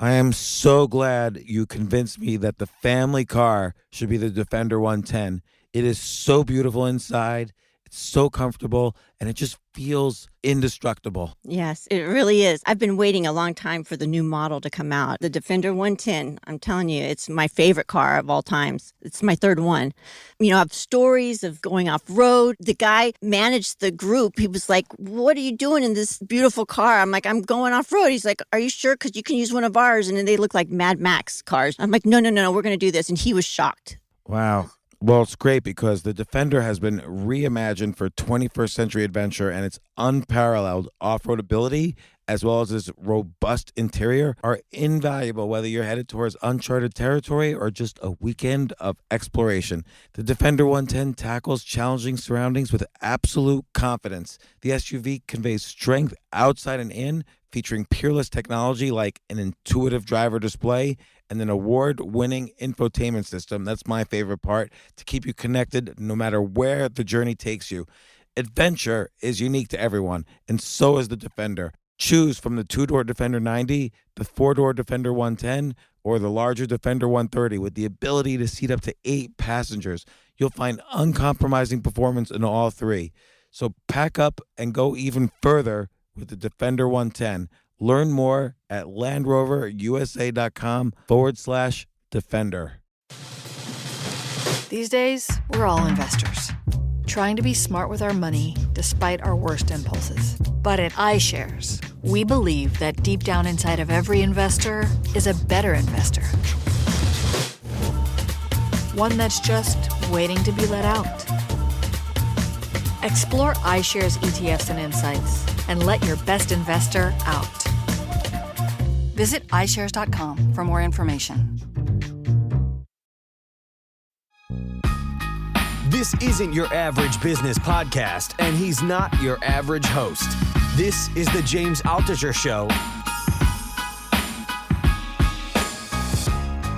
I am so glad you convinced me that the family car should be the Defender 110. It is so beautiful inside, it's so comfortable, and it just feels indestructible. Yes, it really is. I've been waiting a long time for the new model to come out. The Defender 110, I'm telling you, it's my favorite car of all times. It's my third one. You know, I have stories of going off road. The guy managed the group. He was like, "What are you doing in this beautiful car?" I'm like, "I'm going off road." He's like, "Are you sure? Because you can use one of ours." And then they look like Mad Max cars. I'm like, "No, no, no, no, we're going to do this." And he was shocked. Wow. Well, it's great because the Defender has been reimagined for 21st century adventure, and its unparalleled off-road ability as well as its robust interior are invaluable whether you're headed towards uncharted territory or just a weekend of exploration. The Defender 110 tackles challenging surroundings with absolute confidence. The SUV conveys strength outside and in, featuring peerless technology like an intuitive driver display and an award-winning infotainment system. That's my favorite part, to keep you connected no matter where the journey takes you. Adventure is unique to everyone, and so is the Defender. Choose from the two-door Defender 90, the four-door Defender 110, or the larger Defender 130 with the ability to seat up to 8 passengers. You'll find uncompromising performance in all three. So pack up and go even further with the Defender 110. Learn more at LandRoverUSA.com/Defender. These days, we're all investors, trying to be smart with our money despite our worst impulses. But at iShares, we believe that deep down inside of every investor is a better investor. One that's just waiting to be let out. Explore iShares ETFs and insights and let your best investor out. Visit iShares.com for more information. This isn't your average business podcast, and he's not your average host. This is the James Altucher Show.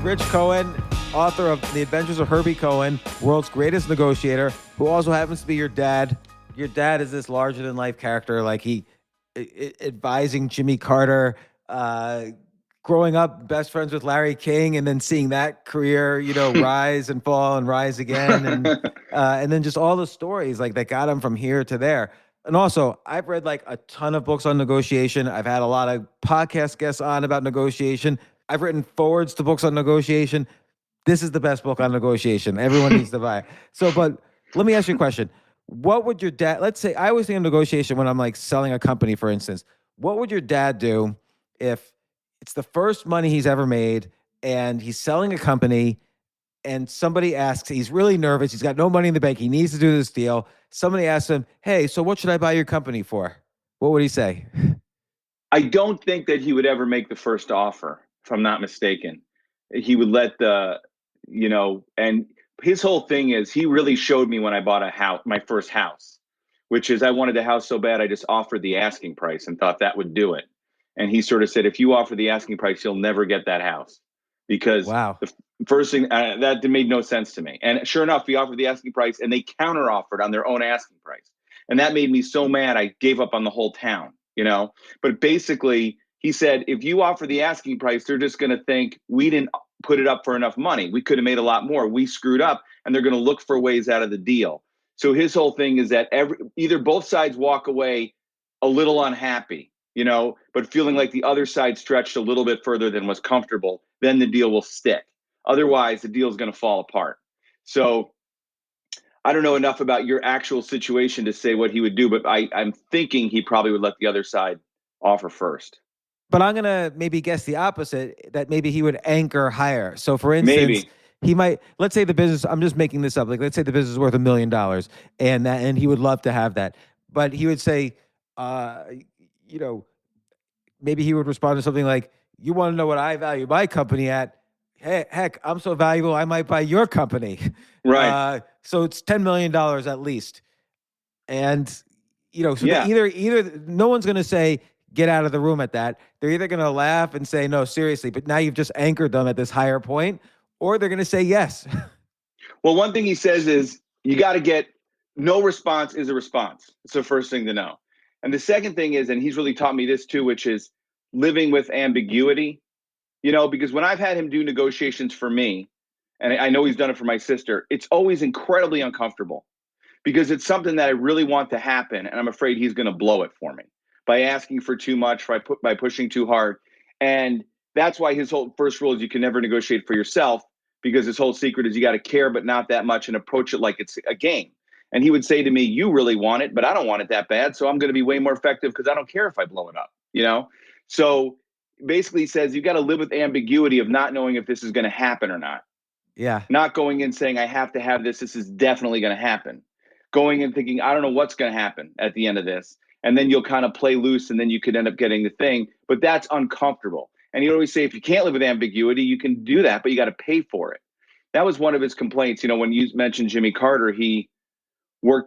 Rich Cohen, author of The Adventures of Herbie Cohen, world's greatest negotiator, who also happens to be your dad. Your dad is this larger-than-life character, like advising Jimmy Carter, growing up best friends with Larry King, and then seeing that career, rise and fall and rise again, and then just all the stories like that got him from here to there. And also, I've read like a ton of books on negotiation. I've had a lot of podcast guests on about negotiation. I've written forwards to books on negotiation. This is the best book on negotiation. Everyone needs to buy it. So, but let me ask you a question. What would your dad, let's say, I always think of negotiation when I'm like selling a company, for instance. What would your dad do if it's the first money he's ever made and he's selling a company and somebody asks, he's really nervous, he's got no money in the bank, he needs to do this deal. Somebody asks him, "Hey, so what should I buy your company for?" What would he say? I don't think that he would ever make the first offer, if I'm not mistaken. He would let and his whole thing is he really showed me when I bought a house, my first house, which is I wanted the house so bad I just offered the asking price and thought that would do it. And he sort of said, if you offer the asking price, you'll never get that house. Because Wow. the first thing, that made no sense to me. And sure enough, he offered the asking price and they counter offered on their own asking price. And that made me so mad, I gave up on the whole town, But basically, he said, if you offer the asking price, they're just going to think we didn't put it up for enough money. We could have made a lot more. We screwed up, and they're going to look for ways out of the deal. So his whole thing is that either both sides walk away a little unhappy, but feeling like the other side stretched a little bit further than was comfortable, then the deal will stick. Otherwise, the deal is going to fall apart. So I don't know enough about your actual situation to say what he would do, but I'm thinking he probably would let the other side offer first. But I'm going to maybe guess the opposite, that maybe he would anchor higher. So for instance, Maybe. he might, let's say the business, I'm just making this up. Like, let's say the business is worth $1 million and he would love to have that. But he would say, maybe he would respond to something like, "You want to know what I value my company at? Hey, heck, I'm so valuable, I might buy your company." Right. So it's $10 million at least. And, so Yeah. either no one's going to say, "Get out of the room" at that. They're either going to laugh and say, "No, seriously," but now you've just anchored them at this higher point, or they're going to say yes. Well, one thing he says is you got to get no response is a response. It's the first thing to know. And the second thing is, and he's really taught me this too, which is living with ambiguity. because when I've had him do negotiations for me, and I know he's done it for my sister, it's always incredibly uncomfortable because it's something that I really want to happen, and I'm afraid he's going to blow it for me by asking for too much, by pushing too hard. And that's why his whole first rule is you can never negotiate for yourself, because his whole secret is you got to care, but not that much, and approach it like it's a game. And he would say to me, you really want it, but I don't want it that bad, so I'm going to be way more effective because I don't care if I blow it up. So basically he says you got to live with ambiguity of not knowing if this is going to happen or not. Yeah. Not going in saying I have to have this. This is definitely going to happen. Going in thinking I don't know what's going to happen at the end of this. And then you'll kind of play loose and then you could end up getting the thing. But that's uncomfortable. And you always say if you can't live with ambiguity, you can do that, but you got to pay for it. That was one of his complaints. When you mentioned Jimmy Carter, he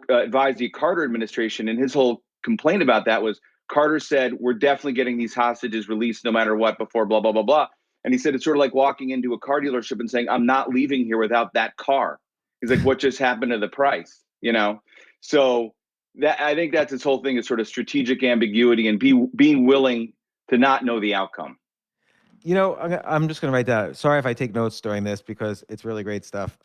advised the Carter administration, and his whole complaint about that was Carter said, we're definitely getting these hostages released no matter what before blah, blah, blah, blah. And he said, it's sort of like walking into a car dealership and saying, I'm not leaving here without that car. He's like, what just happened to the price? So that, I think that's his whole thing, is sort of strategic ambiguity and being willing to not know the outcome. I'm just going to write that. Sorry if I take notes during this because it's really great stuff.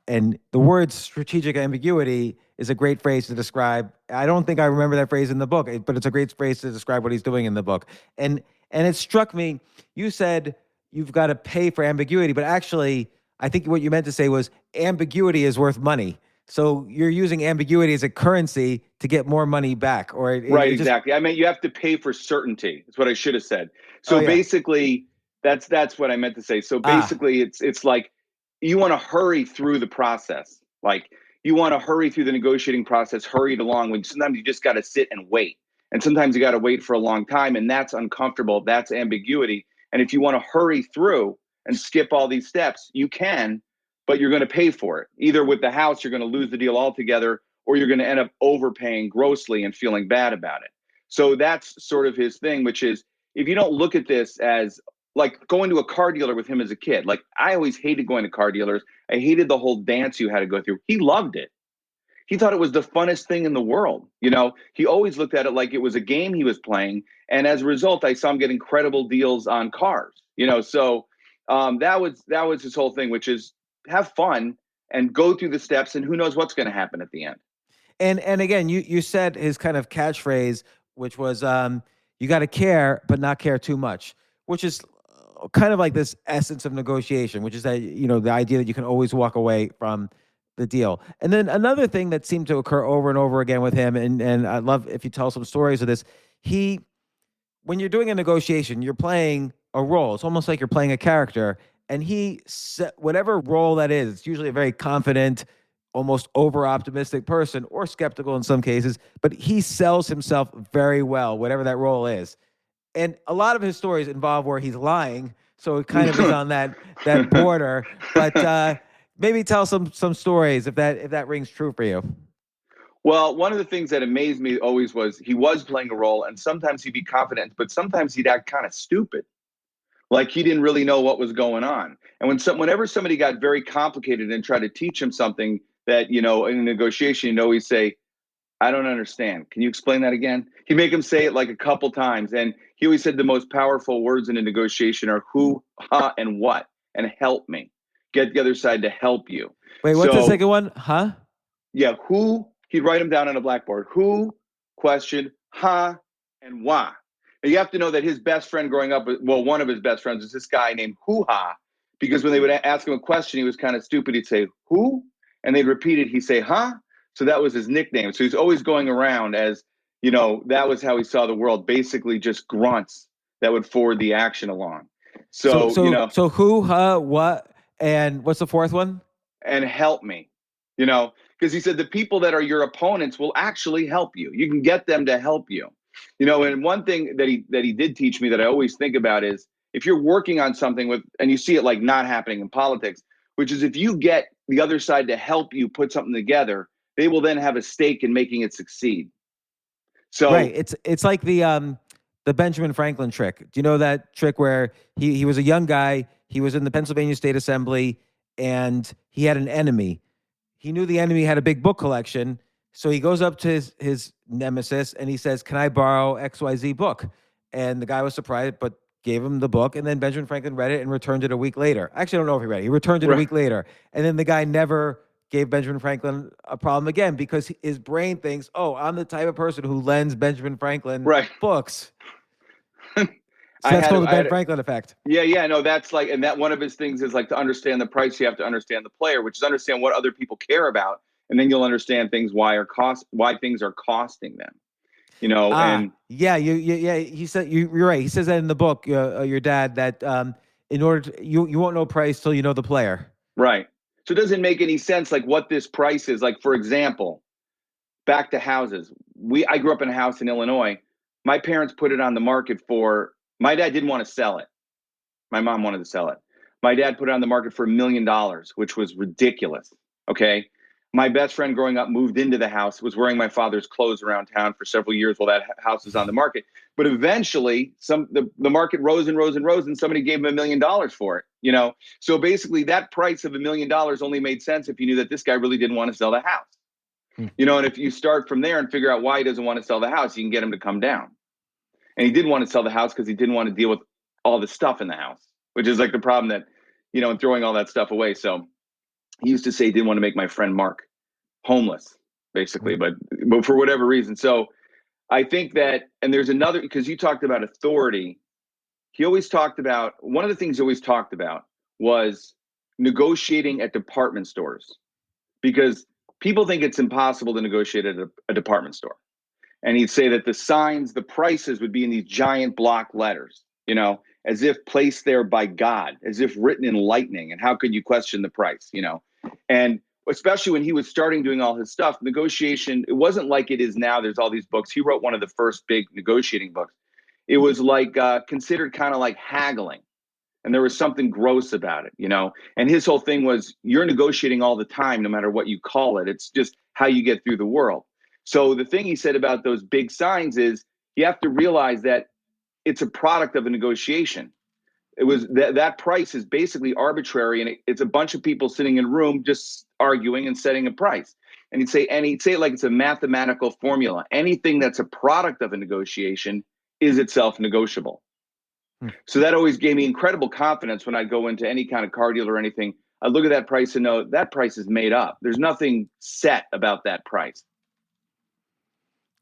And the word strategic ambiguity is a great phrase to describe. I don't think I remember that phrase in the book, but it's a great phrase to describe what he's doing in the book. And it struck me, you said you've got to pay for ambiguity, but actually, I think what you meant to say was ambiguity is worth money. So you're using ambiguity as a currency to get more money back, Right, exactly. I mean, you have to pay for certainty. That's what I should have said. So basically, that's what I meant to say. So basically, it's like you want to hurry through the process. Like you want to hurry through the negotiating process, hurry it along. When sometimes you just got to sit and wait, and sometimes you got to wait for a long time, and that's uncomfortable. That's ambiguity. And if you want to hurry through and skip all these steps, you can, but you're going to pay for it. Either with the house, you're going to lose the deal altogether, or you're going to end up overpaying grossly and feeling bad about it. So that's sort of his thing, which is if you don't look at this as like going to a car dealer with him as a kid. Like I always hated going to car dealers. I hated the whole dance you had to go through. He loved it. He thought it was the funnest thing in the world. He always looked at it like it was a game he was playing. And as a result, I saw him get incredible deals on cars, so that was his whole thing, which is have fun and go through the steps, and who knows what's going to happen at the end. And again, you said his kind of catchphrase, which was you got to care, but not care too much, which is kind of like this essence of negotiation, which is that, the idea that you can always walk away from the deal. And then another thing that seemed to occur over and over again with him, and I'd love if you tell some stories of this, when you're doing a negotiation, you're playing a role. It's almost like you're playing a character, and whatever role that is, it's usually a very confident, almost over-optimistic person, or skeptical in some cases, but he sells himself very well, whatever that role is. And a lot of his stories involve where he's lying, so it kind of is on that border. But maybe tell some stories if that rings true for you. Well, one of the things that amazed me always was he was playing a role, and sometimes he'd be confident, but sometimes he'd act kind of stupid, like he didn't really know what was going on. And whenever somebody got very complicated and tried to teach him something that in a negotiation, he'd say, I don't understand. Can you explain that again? He'd make him say it like a couple times. And he always said the most powerful words in a negotiation are who, ha, and what, and help me. Get the other side to help you. Wait, what's the second one? Huh? Yeah, who, he'd write them down on a blackboard. Who, question, ha, and why. And you have to know that his best friend growing up, well, one of his best friends was this guy named Hoo-Ha, because when they would ask him a question, he was kind of stupid. He'd say, who? And they'd repeat it. He'd say, huh? So that was his nickname. So he's always going around as, that was how he saw the world, basically just grunts that would forward the action along. So who, huh, what, and what's the fourth one? And help me, because he said the people that are your opponents will actually help you. You can get them to help you, and one thing that he did teach me that I always think about is if you're working on something and you see it like not happening in politics, which is if you get the other side to help you put something together, they will then have a stake in making it succeed. So right, it's like the Benjamin Franklin trick. Do you know that trick where he was a young guy, he was in the Pennsylvania State Assembly, and he had an enemy. He knew the enemy had a big book collection, so he goes up to his nemesis and he says, "Can I borrow XYZ book?" And the guy was surprised, but gave him the book, and then Benjamin Franklin read it and returned it a week later. Actually, I don't know if he read it. He returned it a Right. week later. And then the guy never gave Benjamin Franklin a problem again because his brain thinks, oh, I'm the type of person who lends Benjamin Franklin Right. books. So I that's had, called the I Ben had, Franklin effect. yeah, no, that's like, and that one of his things is like to understand the price, you have to understand the player, which is understand what other people care about, and then you'll understand things why things are costing them. And Yeah, yeah. He said you're right. He says that in the book, your dad, that in order to, you won't know price till you know the player. right. So it doesn't make any sense like what this price is. Like, for example, back to houses. I grew up in a house in Illinois. My parents put it on the market my dad didn't want to sell it. My mom wanted to sell it. My dad put it on the market for $1 million, which was ridiculous. Okay. My best friend growing up moved into the house, was wearing my father's clothes around town for several years while that house was on the market. But eventually the market rose and rose and rose, and somebody gave him $1 million for it. So basically that price of $1 million only made sense if you knew that this guy really didn't want to sell the house. And if you start from there and figure out why he doesn't want to sell the house, you can get him to come down. And he didn't want to sell the house because he didn't want to deal with all the stuff in the house, which is like the problem that, and throwing all that stuff away. So he used to say he didn't want to make my friend Mark homeless, basically, but for whatever reason. So I think that, and there's another, because you talked about authority. One of the things he always talked about was negotiating at department stores, because people think it's impossible to negotiate at a department store. And he'd say that the prices would be in these giant block letters, as if placed there by God, as if written in lightning. And how could you question the price, And especially when he was starting doing all his stuff, negotiation, it wasn't like it is now. There's all these books. He wrote one of the first big negotiating books. It was like considered kind of like haggling. And there was something gross about it, And his whole thing was, you're negotiating all the time, no matter what you call it. It's just how you get through the world. So the thing he said about those big signs is you have to realize that it's a product of a negotiation. It was that price is basically arbitrary, and it's a bunch of people sitting in a room just arguing and setting a price. And he'd say it like it's a mathematical formula. Anything that's a product of a negotiation is itself negotiable. So that always gave me incredible confidence when I'd go into any kind of car deal or anything. I'd look at that price and know that price is made up. There's nothing set about that price.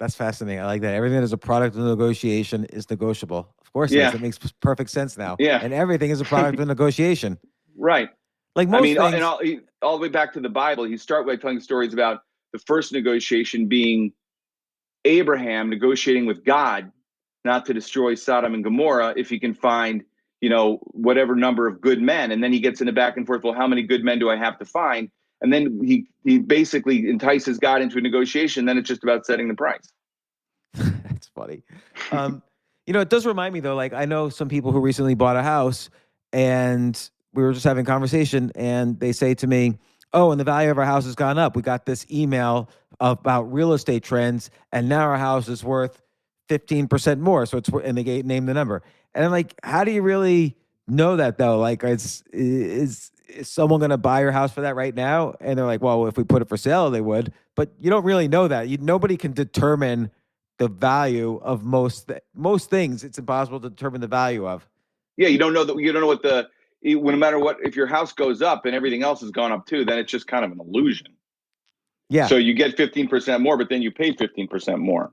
That's fascinating. I like that. Everything that is a product of negotiation is negotiable. Of course it is. It makes perfect sense now. Yeah. And everything is a product of negotiation. Right. Like most things. And all the way back to the Bible, you start by telling stories about the first negotiation being Abraham negotiating with God not to destroy Sodom and Gomorrah if he can find, whatever number of good men. And then he gets in a back and forth, well, how many good men do I have to find? And then he basically entices God into a negotiation. Then it's just about setting the price. That's funny. It does remind me though, like I know some people who recently bought a house, and we were just having a conversation, and they say to me, oh, and the value of our house has gone up. We got this email about real estate trends, and now our house is worth 15% more. So and they name the number. And I'm like, how do you really know that though? Like, is someone going to buy your house for that right now? And they're like, well, if we put it for sale, they would. But you don't really know that. Nobody can determine the value of most things. It's impossible to determine the value of. Yeah, you don't know that. You don't know what no matter what, if your house goes up and everything else has gone up too, then it's just kind of an illusion. Yeah. So you get 15% more, but then you pay 15% more.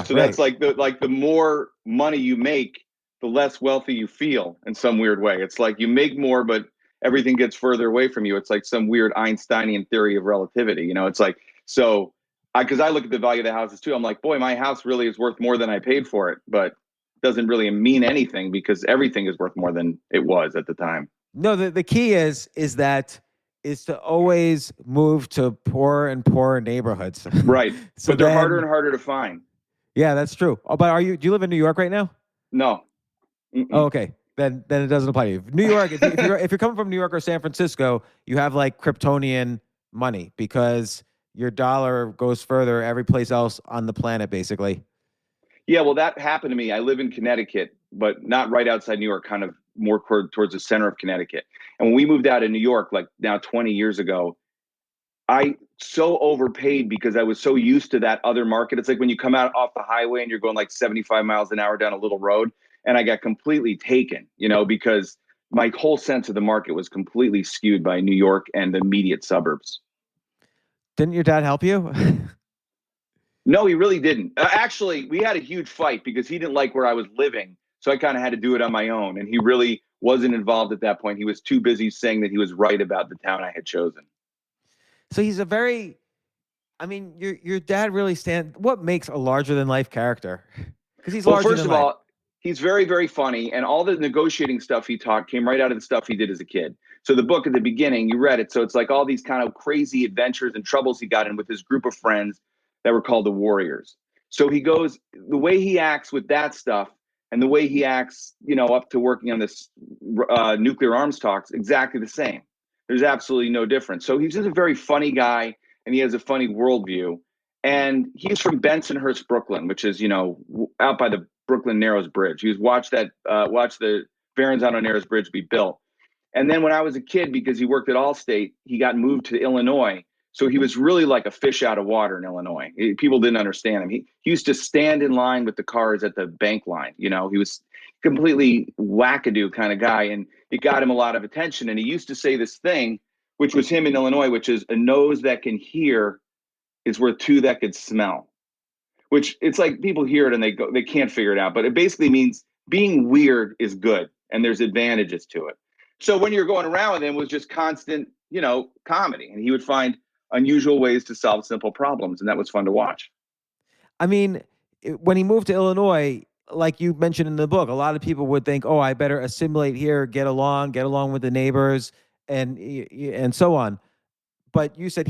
So that's like the more money you make, the less wealthy you feel in some weird way. It's like you make more, but everything gets further away from you. It's like some weird Einsteinian theory of relativity. It's like, so because I look at the value of the houses too. I'm like, boy, my house really is worth more than I paid for it, but it doesn't really mean anything because everything is worth more than it was at the time. No, the key is to always move to poorer and poorer neighborhoods. Right. So but they're harder and harder to find. Yeah, that's true. Oh, but do you live in New York right now? No. Oh, okay. Then it doesn't apply to you. New York, if you're coming from New York or San Francisco, you have like Kryptonian money because your dollar goes further every place else on the planet, basically. Yeah, well, that happened to me. I live in Connecticut, but not right outside New York, kind of more towards the center of Connecticut. And when we moved out of New York, like now 20 years ago, I so overpaid because I was so used to that other market. It's like when you come out off the highway and you're going like 75 miles an hour down a little road, And I got completely taken, because my whole sense of the market was completely skewed by New York and the immediate suburbs. Didn't your dad help you? No, he really didn't. Actually, we had a huge fight because he didn't like where I was living. So I kind of had to do it on my own. And he really wasn't involved at that point. He was too busy saying that he was right about the town I had chosen. So he's a very, I mean, your dad really what makes a larger than life character? Because he's Well, larger first than of life. all, he's very, very funny. And all the negotiating stuff he taught came right out of the stuff he did as a kid. So the book at the beginning, you read it. So it's like all these kind of crazy adventures and troubles he got in with his group of friends that were called the Warriors. So he goes, the way he acts with that stuff and the way he acts, up to working on this nuclear arms talks, exactly the same. There's absolutely no difference. So he's just a very funny guy and he has a funny worldview. And he's from Bensonhurst, Brooklyn, which is, out by the Brooklyn Narrows Bridge. He was watched the Verrazano Narrows Bridge be built. And then when I was a kid, because he worked at Allstate, he got moved to Illinois. So he was really like a fish out of water in Illinois. People didn't understand him. He used to stand in line with the cars at the bank line. He was completely wackadoo kind of guy, and it got him a lot of attention. And he used to say this thing, which was him in Illinois, which is a nose that can hear is worth two that could smell. Which it's like people hear it and they can't figure it out. But it basically means being weird is good and there's advantages to it. So when you're going around with him, it was just constant, comedy. And he would find unusual ways to solve simple problems. And that was fun to watch. I mean, when he moved to Illinois, like you mentioned in the book, a lot of people would think, "Oh, I better assimilate here, get along with the neighbors, and so on." But you said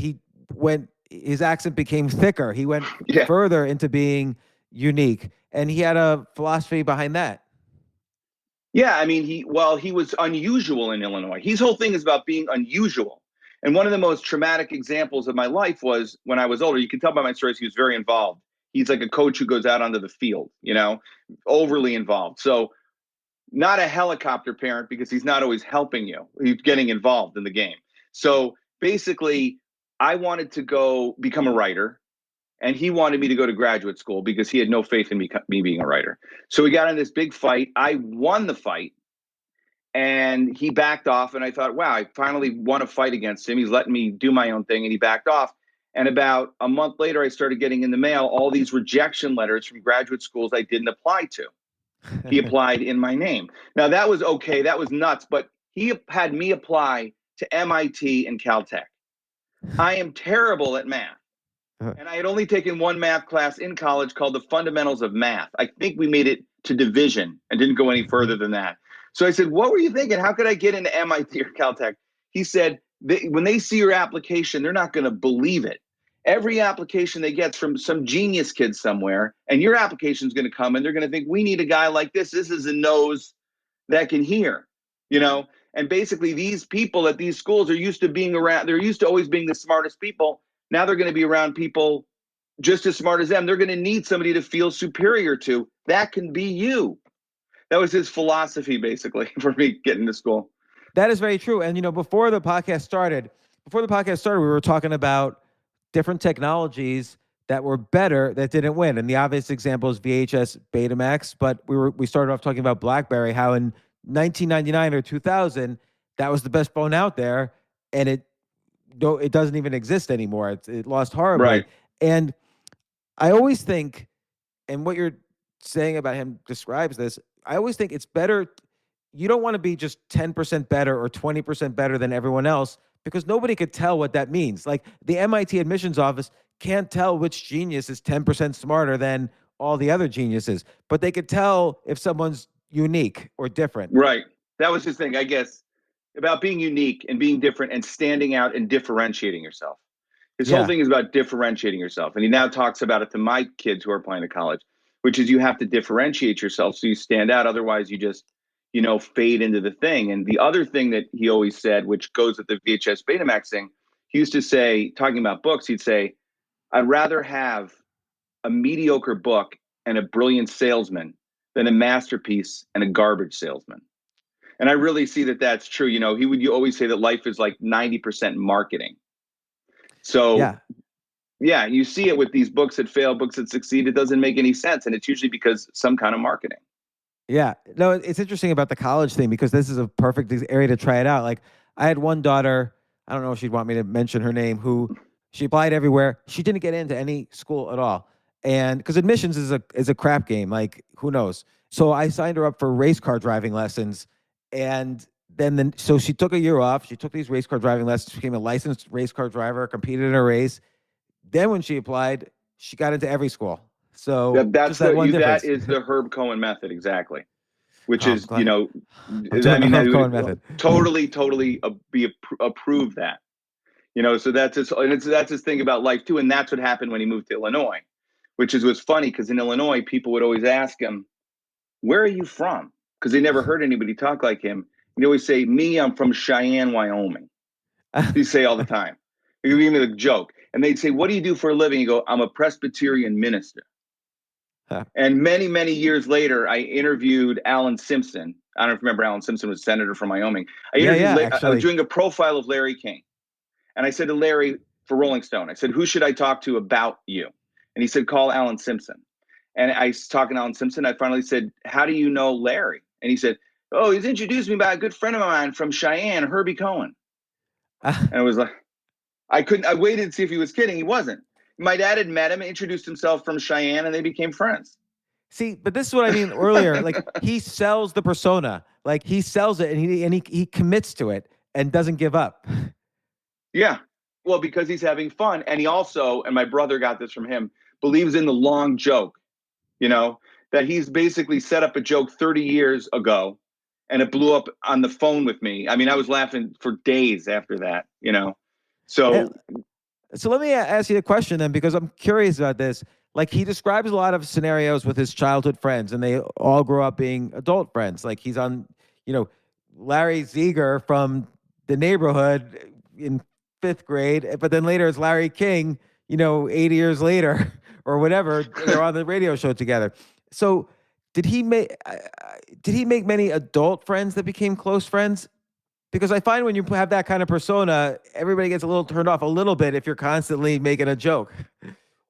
his accent became thicker. He went Yeah. further into being unique, and he had a philosophy behind that. Yeah. I mean, he was unusual in Illinois. His whole thing is about being unusual. And one of the most traumatic examples of my life was when I was older. You can tell by my stories, he was very involved. He's like a coach who goes out onto the field, overly involved. So not a helicopter parent because he's not always helping you. He's getting involved in the game. So basically, I wanted to go become a writer, and he wanted me to go to graduate school because he had no faith in me being a writer. So we got in this big fight. I won the fight, and he backed off. And I thought, wow, I finally won a fight against him. He's letting me do my own thing, and he backed off. And about a month later, I started getting in the mail all these rejection letters from graduate schools I didn't apply to. He applied in my name. Now, that was okay. That was nuts. But he had me apply to MIT and Caltech. I am terrible at math. And I had only taken one math class in college called the Fundamentals of Math. I think we made it to division and didn't go any further than that. So I said, what were you thinking? How could I get into MIT or Caltech? He said, when they see your application, they're not going to believe it. Every application they get from some genius kid somewhere, and your application is going to come and they're going to think, we need a guy like this. This is a nose that can hear, And basically these people at these schools are used to being around. They're used to always being the smartest people. Now they're going to be around people just as smart as them. They're going to need somebody to feel superior to. That can be you. That was his philosophy, basically, for me getting to school. That is very true. And, before the podcast started, we were talking about different technologies that were better that didn't win. And the obvious example is VHS Betamax. But we started off talking about BlackBerry, how in 1999 or 2000, that was the best phone out there. And it doesn't even exist anymore. It lost horribly. Right. And I always think, and what you're saying about him describes this, I always think it's better. You don't want to be just 10% better or 20% better than everyone else, because nobody could tell what that means. Like the MIT admissions office can't tell which genius is 10% smarter than all the other geniuses, but they could tell if someone's unique or different. Right. That was his thing, I guess, about being unique and being different and standing out and differentiating yourself. His whole thing is about differentiating yourself. And he now talks about it to my kids who are applying to college, which is you have to differentiate yourself so you stand out. Otherwise, you just, fade into the thing. And the other thing that he always said, which goes with the VHS Betamax thing, he used to say, talking about books, he'd say, I'd rather have a mediocre book and a brilliant salesman than a masterpiece and a garbage salesman. And I really see that that's true. He would always say that life is like 90% marketing. So yeah, you see it with these books that fail, books that succeed. It doesn't make any sense. And it's usually because some kind of marketing. Yeah. No, it's interesting about the college thing because this is a perfect area to try it out. Like I had one daughter, I don't know if she'd want me to mention her name, who she applied everywhere. She didn't get into any school at all. And because admissions is a crap game, like who knows? So I signed her up for race car driving lessons. And so she took a year off. She took these race car driving lessons, became a licensed race car driver, competed in a race. Then when she applied, she got into every school. So just that one That difference. is the Herb Cohen method, exactly. Which Oh, I'm is, glad. I'm I doing the mean, I Herb Cohen would method. totally approve that. So that's his thing about life too, and that's what happened when he moved to Illinois, which was funny because in Illinois people would always ask him, "Where are you from?" Because they never heard anybody talk like him. And he always say, "Me, I'm from Cheyenne, Wyoming." He say all the time. He would give me the joke, and they'd say, "What do you do for a living?" You go, "I'm a Presbyterian minister." And many years later, I interviewed Alan Simpson. I don't know if you remember Alan Simpson was senator from Wyoming. Yeah, I was actually. doing a profile of Larry King. And I said to Larry for Rolling Stone, I said, "Who should I talk to about you?" And he said, "Call Alan Simpson." And I was talking to Alan Simpson. I finally said, "How do you know Larry?" And he said, "Oh, he's introduced me by a good friend of mine from Cheyenne, Herbie Cohen." And I was like, I waited to see if he was kidding. He wasn't. My dad had met him, introduced himself from Cheyenne, and they became friends. See, but this is what I mean earlier. Like he sells the persona, like he sells it, and he commits to it and doesn't give up. Yeah. Well, because he's having fun. And he also, and my brother got this from him, believes in the long joke, that he's basically set up a joke 30 years ago and it blew up on the phone with me. I mean, I was laughing for days after that. So, So let me ask you a question then, because I'm curious about this. Like he describes a lot of scenarios with his childhood friends, and they all grow up being adult friends. Like he's on, Larry Zeger from the neighborhood in fifth grade, but then later it's Larry King, 80 years later or whatever. They're on the radio show together. So did he make many adult friends that became close friends? Because I find when you have that kind of persona, everybody gets a little turned off a little bit if you're constantly making a joke.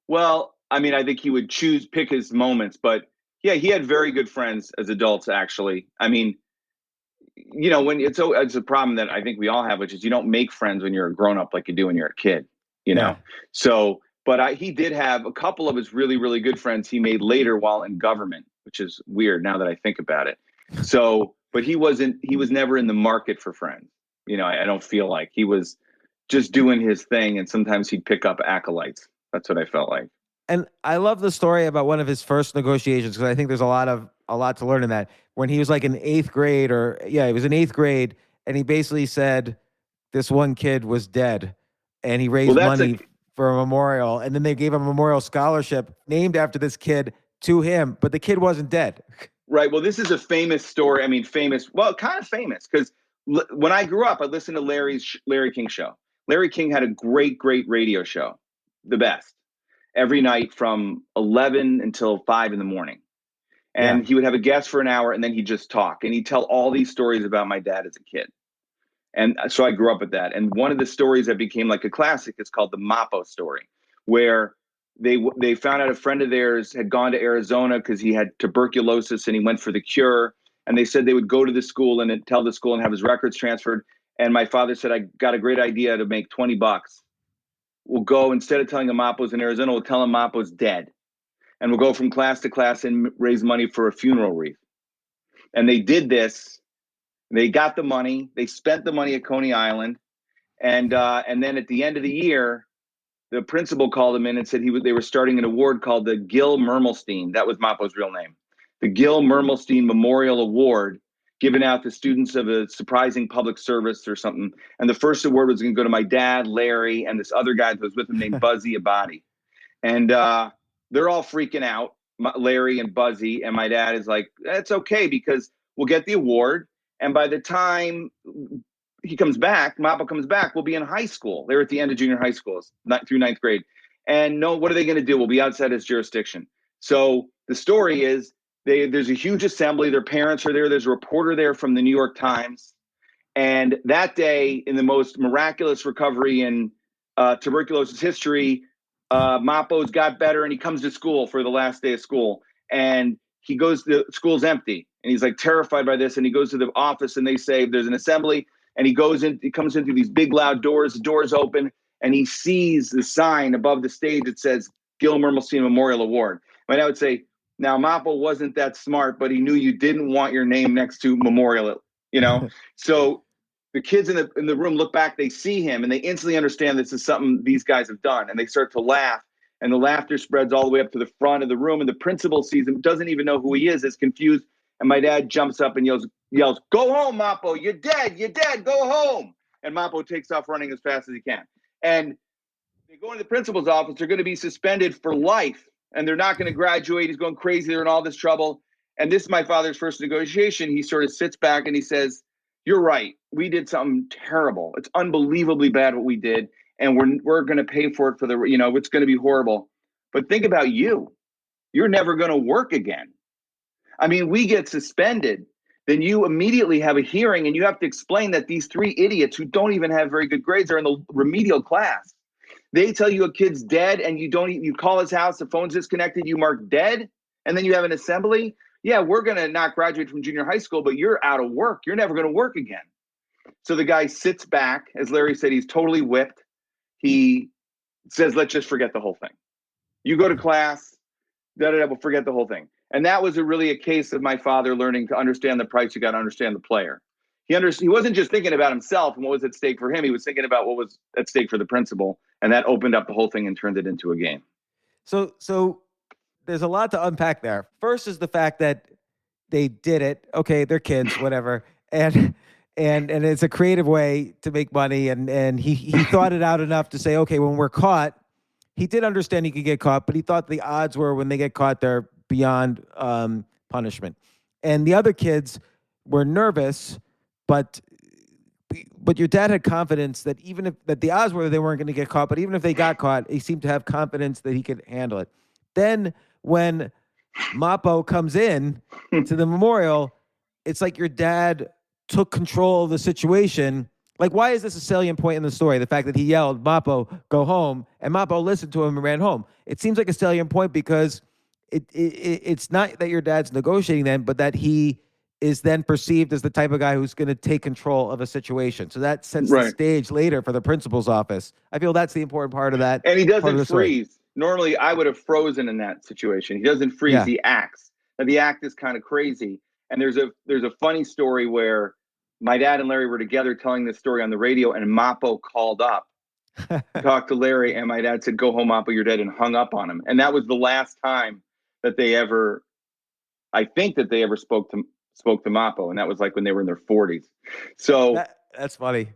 well, I mean, I think he would pick his moments, but yeah, he had very good friends as adults, actually. I mean, when it's a problem that I think we all have, which is you don't make friends when you're a grown up like you do when you're a kid, you Yeah. know? So, but he did have a couple of his really, really good friends he made later while in government, which is weird now that I think about it. So, but he was never in the market for friends. I don't feel like he was just doing his thing. And sometimes he'd pick up acolytes. That's what I felt like. And I love the story about one of his first negotiations because I think there's a lot to learn in that. When he was like in eighth grade, he was in eighth grade, and he basically said this one kid was dead, and he raised money for a memorial, and then they gave him a memorial scholarship named after this kid to him, but the kid wasn't dead. Right. Well, this is a famous story. I mean, famous. Well, kind of famous because when I grew up, I listened to Larry King show. Larry King had a great radio show, the best, every night from 11 until 5 in the morning. And Yeah. he would have a guest for an hour and then he'd just talk. And he'd tell all these stories about my dad as a kid. And so I grew up with that. And one of the stories that became like a classic is called the Mappo story, where they found out a friend of theirs had gone to Arizona because he had tuberculosis and he went for the cure. And they said they would go to the school and tell the school and have his records transferred. And my father said, "I got a great idea to make $20. We'll go, instead of telling him Mappo's in Arizona, we'll tell him Mappo's dead. And we'll go from class to class and raise money for a funeral wreath." And they did this. They got the money. They spent the money at Coney Island. And then at the end of the year, the principal called him in and said they were starting an award called the Gil Mermelstein. That was Mappo's real name. The Gil Mermelstein Memorial Award, given out to students of a surprising public service or something. And the first award was going to go to my dad, Larry, and this other guy that was with him named Buzzy Abadi. And they're all freaking out, Larry and Buzzy. And my dad is like, "That's okay because we'll get the award. And by the time Mappo comes back, we'll be in high school." They're at the end of junior high school through ninth grade. And no, what are they going to do? We'll be outside his jurisdiction. So the story is there's a huge assembly. Their parents are there. There's a reporter there from the New York Times. And that day, in the most miraculous recovery in tuberculosis history, Mappo's got better and he comes to school for the last day of school. And he goes, the school's empty. and he's like terrified by this. And he goes to the office and they say there's an assembly, and he comes in through these big loud doors, the doors open, and he sees the sign above the stage that says Gil Mermelstein Memorial Award. My dad would say, now Mappo wasn't that smart, but he knew you didn't want your name next to Memorial, So the kids in the room look back, they see him, and they instantly understand this is something these guys have done, and they start to laugh, and the laughter spreads all the way up to the front of the room, and the principal sees him, doesn't even know who he is confused, and my dad jumps up and yells, "Go home, Mappo! You're dead! Go home!" And Mappo takes off running as fast as he can. And they go into the principal's office. They're going to be suspended for life, and they're not going to graduate. He's going crazy. They're in all this trouble. And this is my father's first negotiation. He sort of sits back and he says, "You're right. We did something terrible. It's unbelievably bad what we did, and we're going to pay for it for it's going to be horrible. But think about you. You're never going to work again. I mean, we get suspended. Then you immediately have a hearing, and you have to explain that these 3 idiots who don't even have very good grades are in the remedial class. They tell you a kid's dead, and you call his house, the phone's disconnected, you mark dead, and then you have an assembly. Yeah, we're going to not graduate from junior high school, but you're out of work. You're never going to work again." So the guy sits back. As Larry said, he's totally whipped. He says, "Let's just forget the whole thing. You go to class, we'll forget the whole thing." And that was really a case of my father learning to understand the price. You got to understand the player. He wasn't just thinking about himself and what was at stake for him. He was thinking about what was at stake for the principal, and that opened up the whole thing and turned it into a game. So there's a lot to unpack there. First is the fact that they did it. Okay, they're kids, whatever, and it's a creative way to make money. And he thought it out enough to say, okay, when we're caught, he did understand he could get caught, but he thought the odds were when they get caught, they're beyond punishment. And the other kids were nervous, but your dad had confidence that that the odds were that they weren't going to get caught, but even if they got caught, he seemed to have confidence that he could handle it. Then when Mappo comes in to the memorial, it's like your dad took control of the situation. Like, why is this a salient point in the story? The fact that he yelled, "Mappo, go home," and Mappo listened to him and ran home. It seems like a salient point because it's not that your dad's negotiating then, but that he is then perceived as the type of guy who's going to take control of a situation. So that sets the stage later for the principal's office. I feel that's the important part of that. And he doesn't freeze. Normally, I would have frozen in that situation. He doesn't freeze. Yeah. He acts. Now, the act is kind of crazy. And there's a funny story where my dad and Larry were together telling this story on the radio, and Mappo called up, talked to Larry, and my dad said, "Go home, Mappo, you're dead," and hung up on him. And that was the last time that they ever spoke to Mappo, and that was like when they were in their 40s. So that's funny.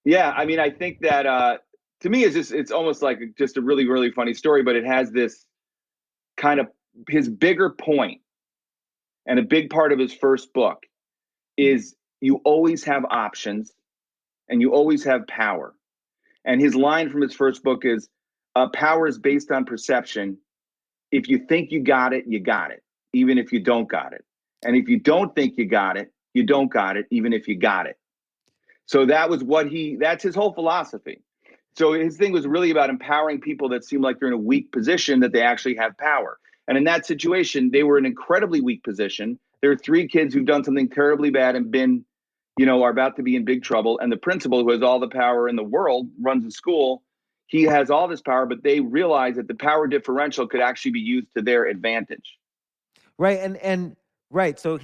Yeah, I mean, I think that to me it's almost like just a really, really funny story, but it has this kind of his bigger point, and a big part of his first book is you always have options and you always have power. And his line from his first book is, "Power is based on perception. If you think you got it, even if you don't got it. And if you don't think you got it, you don't got it, even if you got it." So that's his whole philosophy. So his thing was really about empowering people that seem like they're in a weak position, that they actually have power. And in that situation, they were in an incredibly weak position. There are 3 kids who've done something terribly bad and are about to be in big trouble. And the principal, who has all the power in the world, runs the school. He has all this power, but they realize that the power differential could actually be used to their advantage. Right. And right. So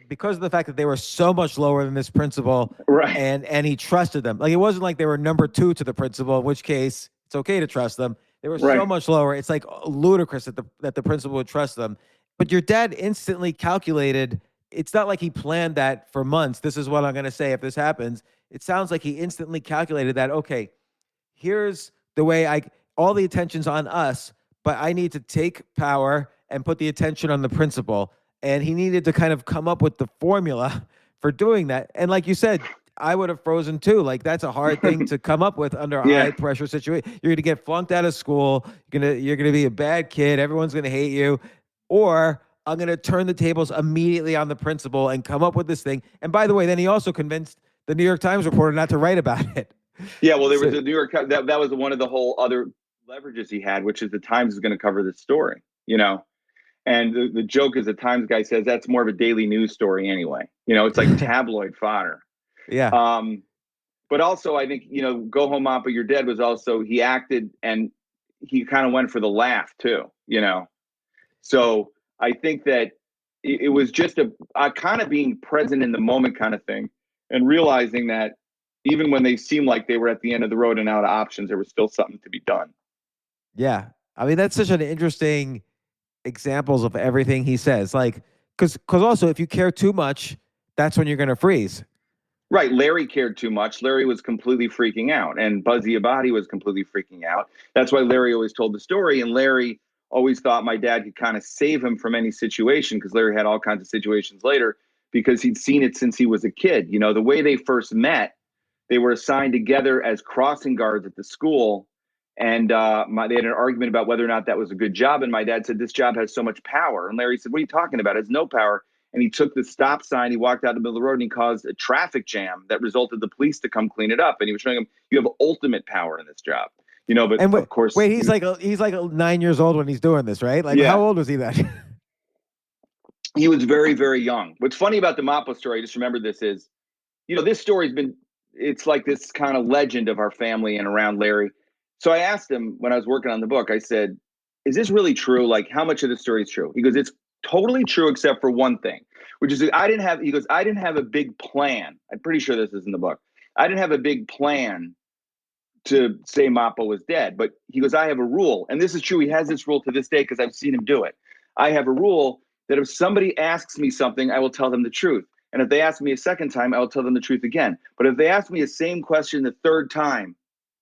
because of the fact that they were so much lower than this principal, right, and he trusted them. Like, it wasn't like they were number 2 to the principal, in which case it's okay to trust them. They were so much lower. It's like ludicrous that the principal would trust them. But your dad instantly calculated. It's not like he planned that for months. This is what I'm going to say if this happens. It sounds like he instantly calculated that, okay, here's the way all the attention's on us, but I need to take power and put the attention on the principal. And he needed to kind of come up with the formula for doing that. And like you said, I would have frozen too. Like, that's a hard thing to come up with under a high pressure situation. You're going to get flunked out of school. You're going to be a bad kid. Everyone's going to hate you. Or I'm going to turn the tables immediately on the principal and come up with this thing. And by the way, then he also convinced the New York Times reporter not to write about it. Yeah, well, there was a New York, that was one of the whole other leverages he had, which is the Times is going to cover this story, And the joke is the Times guy says that's more of a daily news story anyway. It's like tabloid fodder. Yeah. But also, I think, Go Home Mappa, You're Dead was also, he acted and he kind of went for the laugh too, So I think that it was just a kind of being present in the moment kind of thing, and realizing that even when they seemed like they were at the end of the road and out of options, there was still something to be done. Yeah. I mean, that's such an interesting examples of everything he says. Like, because also if you care too much, that's when you're going to freeze. Right. Larry cared too much. Larry was completely freaking out, and Buzzy Abadi was completely freaking out. That's why Larry always told the story. And Larry always thought my dad could kind of save him from any situation, because Larry had all kinds of situations later, because he'd seen it since he was a kid. The way they first met, they were assigned together as crossing guards at the school. And they had an argument about whether or not that was a good job. And my dad said, this job has so much power. And Larry said, what are you talking about? It has no power. And he took the stop sign, he walked out in the middle of the road, and he caused a traffic jam that resulted the police to come clean it up. And he was showing him, you have ultimate power in this job. But And of course, wait, he's like 9 years old when he's doing this, right? Like, yeah. How old was he then? He was very, very young. What's funny about the Mappa story, I just remember this, is, this story's it's like this kind of legend of our family and around Larry. So I asked him when I was working on the book, I said, is this really true? Like, how much of the story is true? He goes, it's totally true, except for one thing, which is I didn't have a big plan. I'm pretty sure this is in the book. I didn't have a big plan to say Mappa was dead, but he goes, I have a rule. And this is true. He has this rule to this day, because I've seen him do it. I have a rule that if somebody asks me something, I will tell them the truth. And if they ask me a second time, I will tell them the truth again. But if they ask me the same question the third time,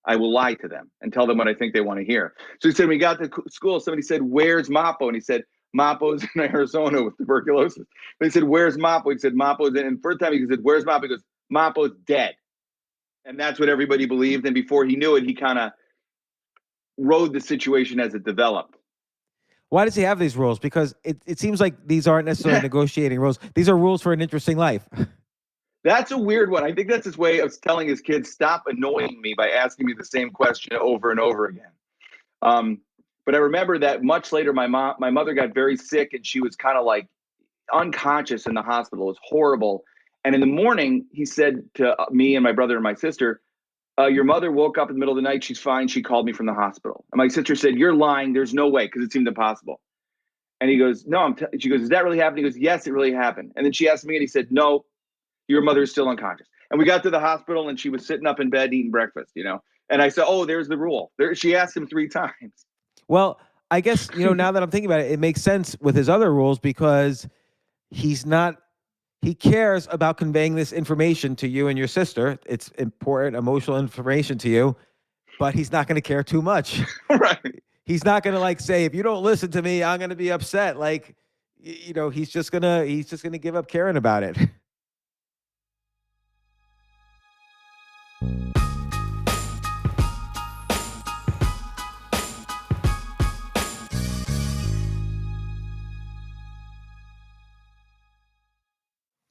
I will lie to them and tell them what I think they want to hear. So he said, when we got to school, somebody said, where's Mappo? And he said, Mappo's in Arizona with tuberculosis. They said, where's Mappo? He said, Mappo's in. And first time he said, where's Mappo? He goes, Mappo's dead. And that's what everybody believed. And before he knew it, he kind of rode the situation as it developed. Why does he have these rules? Because it seems like these aren't necessarily negotiating rules. These are rules for an interesting life. That's a weird one. I think that's his way of telling his kids, stop annoying me by asking me the same question over and over again. But I remember that much later, my mother got very sick, and she was kind of like unconscious in the hospital. It was horrible. And in the morning, he said to me and my brother and my sister, your mother woke up in the middle of the night. She's fine. She called me from the hospital. And my sister said, you're lying. There's no way, because it seemed impossible. And he goes, no, she goes, is that really happened? He goes, yes, it really happened. And then she asked me, and he said, no, your mother is still unconscious. And we got to the hospital, and she was sitting up in bed eating breakfast, And I said, oh, there's the rule. She asked him 3 times. Well, I guess, now that I'm thinking about it, it makes sense with his other rules, because he cares about conveying this information to you and your sister. It's important, emotional information to you, but he's not going to care too much. Right. He's not going to say, if you don't listen to me, I'm going to be upset. He's just going to give up caring about it.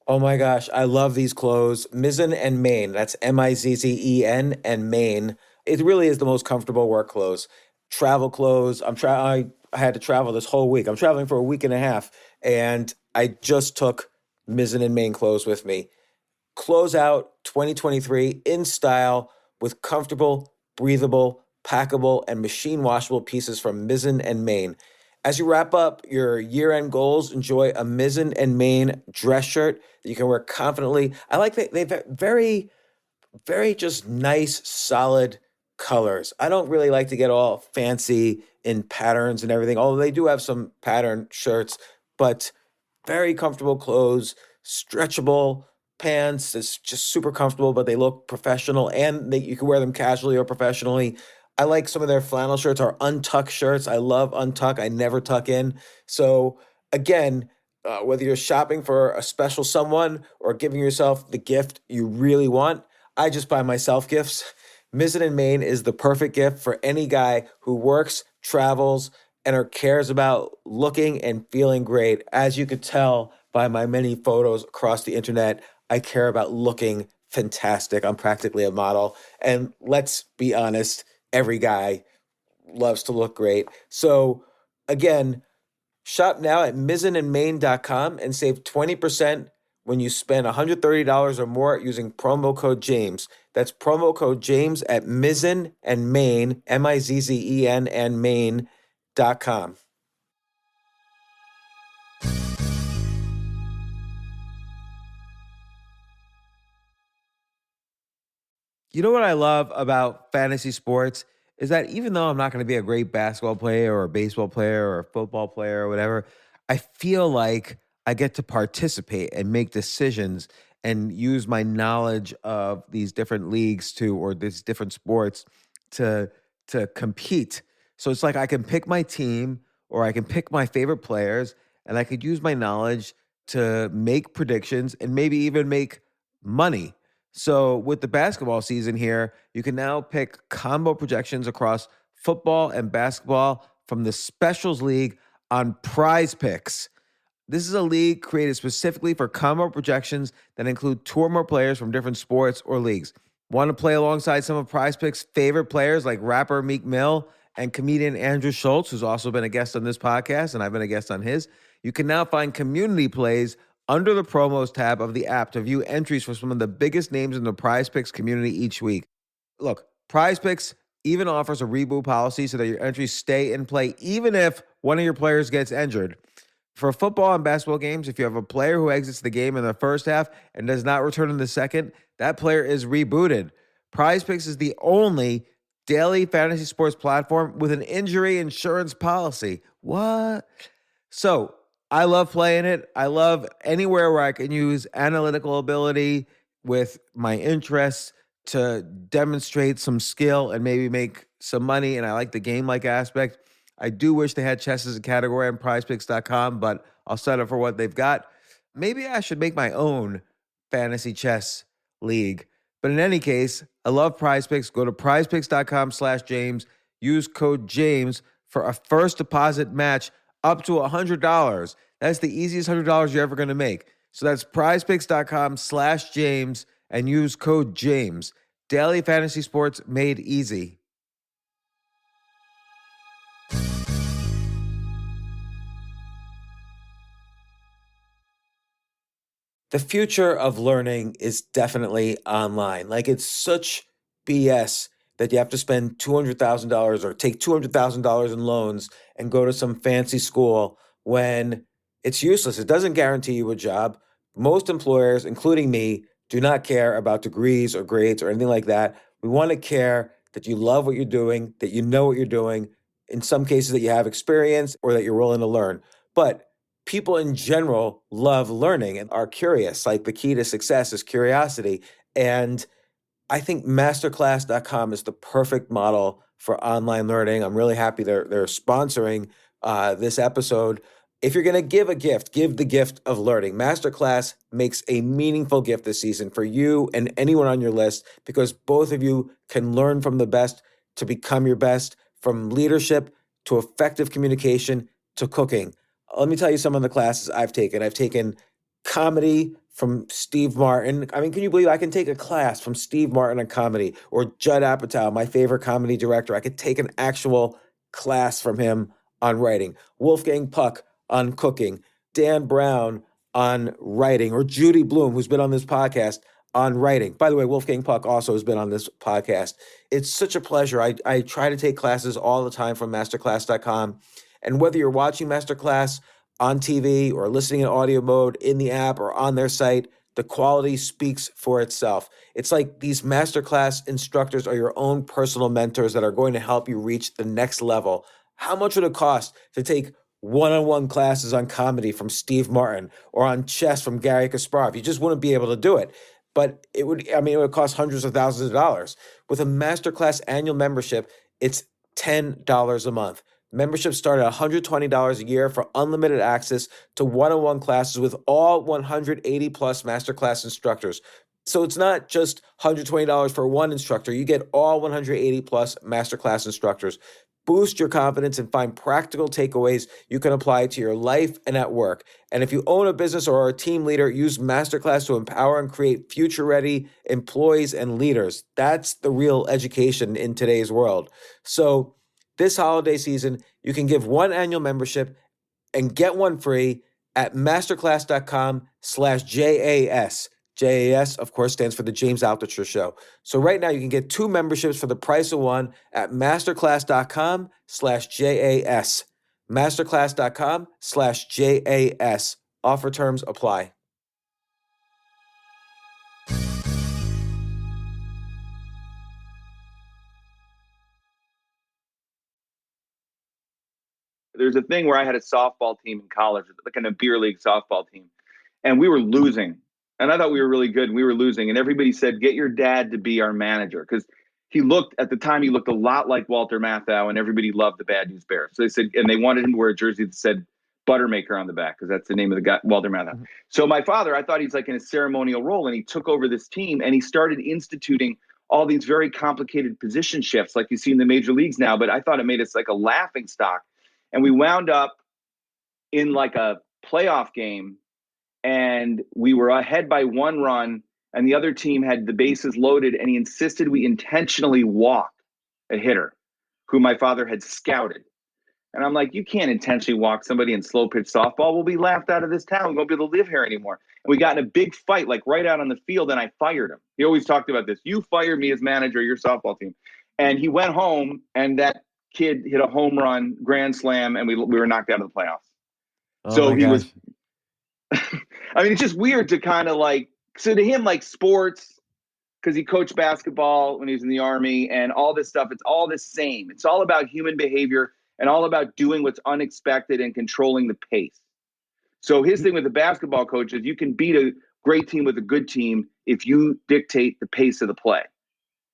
Oh my gosh, I love these clothes. Mizzen and Main. That's Mizzen and Main. It really is the most comfortable work clothes. Travel clothes. I had to travel this whole week. I'm traveling for a week and a half, and I just took Mizzen and Main clothes with me. Close out 2023 in style with comfortable, breathable, packable, and machine washable pieces from Mizzen and Main. As you wrap up your year-end goals, enjoy a Mizzen and Main dress shirt that you can wear confidently. I like that they've very, very just nice, solid colors. I don't really like to get all fancy in patterns and everything, although they do have some pattern shirts, but very comfortable clothes, stretchable pants. It's just super comfortable, but they look professional, and you can wear them casually or professionally. I like some of their flannel shirts or untuck shirts. I love untuck. I never tuck in. So again, whether you're shopping for a special someone or giving yourself the gift you really want, I just buy myself gifts. Mizzen and Main is the perfect gift for any guy who works, travels, and or cares about looking and feeling great. As you could tell by my many photos across the internet, I care about looking fantastic. I'm practically a model. And let's be honest, every guy loves to look great. So again, Shop now at mizzenandmain.com and save 20% when you spend $130 or more using promo code James. That's promo code James at Mizzen and Main, Mizzen and Main.com. You know what I love about fantasy sports is that even though I'm not going to be a great basketball player or a baseball player or a football player or whatever, I feel like I get to participate and make decisions and use my knowledge of these different leagues to or these different sports to compete. So it's like I can pick my team or I can pick my favorite players and I could use my knowledge to make predictions and maybe even make money. So with the basketball season here, you can now pick combo projections across football and basketball from the Specials League on Prize Picks. This is a league created specifically for combo projections that include two or more players from different sports or leagues. Want to play alongside some of Prize Picks' favorite players like rapper Meek Mill and comedian Andrew Schultz, who's also been a guest on this podcast, and I've been a guest on his? You can now find community plays under the promos tab of the app to view entries for some of the biggest names in the Prize Picks community each week. Look, Prize Picks even offers a reboot policy so that your entries stay in play even if one of your players gets injured. For football and basketball games, if you have a player who exits the game in the first half and does not return in the second, that player is rebooted. Prize Picks is the only daily fantasy sports platform with an injury insurance policy. What? So I love playing it. I love anywhere where I can use analytical ability with my interests to demonstrate some skill and maybe make some money. And I like the game-like aspect. I do wish they had chess as a category on prizepicks.com, but I'll settle for what they've got. Maybe I should make my own fantasy chess league. But in any case, I love Prize Picks. Go to prizepicks.com/James. Use code James for a first deposit match up to $100. That's the easiest $100 you're ever going to make. So that's prizepicks.com/James and use code James. Daily fantasy sports made easy. The future of learning is definitely online. Like, it's such BS that you have to spend $200,000 or take $200,000 in loans and go to some fancy school when it's useless. It doesn't guarantee you a job. Most employers, including me, do not care about degrees or grades or anything like that. We want to care that you love what you're doing, that you know what you're doing, in some cases that you have experience or that you're willing to learn. But people in general love learning and are curious. Like, the key to success is curiosity. And I think masterclass.com is the perfect model for online learning. I'm really happy they're sponsoring this episode. If you're going to give a gift, give the gift of learning. Masterclass makes a meaningful gift this season for you and anyone on your list, because both of you can learn from the best to become your best, from leadership to effective communication to cooking. Let me tell you some of the classes I've taken. I've taken comedy from Steve Martin. I mean, can you believe I can take a class from Steve Martin on comedy, or Judd Apatow, my favorite comedy director? I could take an actual class from him on writing. Wolfgang Puck on cooking. Dan Brown on writing, or Judy Bloom, who's been on this podcast, on writing. By the way, Wolfgang Puck also has been on this podcast. It's such a pleasure. I try to take classes all the time from masterclass.com. And whether you're watching Masterclass on TV or listening in audio mode in the app or on their site, the quality speaks for itself. It's like these Masterclass instructors are your own personal mentors that are going to help you reach the next level. How much would it cost to take one-on-one classes on comedy from Steve Martin or on chess from Gary Kasparov? You just wouldn't be able to do it. But it would cost hundreds of thousands of dollars. With a Masterclass annual membership, it's $10 a month. Memberships start at $120 a year for unlimited access to one-on-one classes with all 180 plus Masterclass instructors. So it's not just $120 for one instructor. You get all 180 plus Masterclass instructors. Boost your confidence and find practical takeaways you can apply to your life and at work. And if you own a business or are a team leader, use Masterclass to empower and create future-ready employees and leaders. That's the real education in today's world. So this holiday season, you can give one annual membership and get one free at masterclass.com/JAS. JAS, of course, stands for the James Altucher Show. So right now you can get 2 memberships for the price of one at masterclass.com/JAS. Masterclass.com/JAS. Offer terms apply. There's a thing where I had a softball team in college, like in a beer league softball team, and we were losing. And I thought we were really good, and we were losing. And everybody said, get your dad to be our manager. Because at the time, he looked a lot like Walter Matthau, and everybody loved the Bad News Bears. So they said, and they wanted him to wear a jersey that said Buttermaker on the back, because that's the name of the guy, Walter Matthau. Mm-hmm. So my father, I thought he's like in a ceremonial role, and he took over this team, and he started instituting all these very complicated position shifts like you see in the major leagues now. But I thought it made us like a laughing stock. And we wound up in like a playoff game, and we were ahead by 1 run, and the other team had the bases loaded, and he insisted we intentionally walk a hitter who my father had scouted. And I'm like, you can't intentionally walk somebody in slow pitch softball. We'll be laughed out of this town. We won't be able to live here anymore. And we got in a big fight, like right out on the field, and I fired him. He always talked about this. You fired me as manager of your softball team. And he went home, and that kid hit a home run, grand slam, and we were knocked out of the playoffs. Oh, so he gosh. was, I mean, it's just weird to kind of like, so to him, like sports, because he coached basketball when he was in the Army and all this stuff, it's all the same. It's all about human behavior and all about doing what's unexpected and controlling the pace. So his thing with the basketball coach is you can beat a great team with a good team if you dictate the pace of the play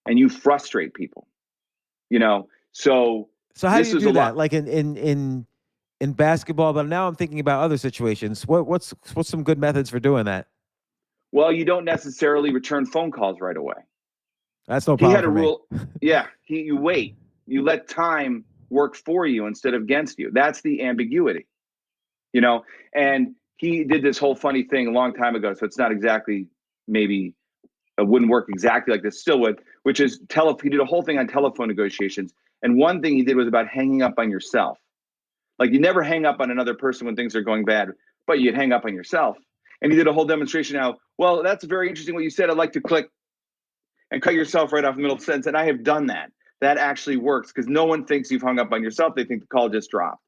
and you frustrate people, you know? So how do you do that? Like in basketball, but now I'm thinking about other situations. What's some good methods for doing that? Well, you don't necessarily return phone calls right away. That's no problem. He had a rule. Yeah, you wait. You let time work for you instead of against you. That's the ambiguity, you know? And he did this whole funny thing a long time ago, so it's not exactly, maybe it wouldn't work exactly like this, still would, which is he did a whole thing on telephone negotiations. And one thing he did was about hanging up on yourself. Like you never hang up on another person when things are going bad, but you'd hang up on yourself. And he did a whole demonstration how, well, that's very interesting what you said. I'd like to click and cut yourself right off the middle of the sentence. And I have done that. That actually works because no one thinks you've hung up on yourself. They think the call just dropped.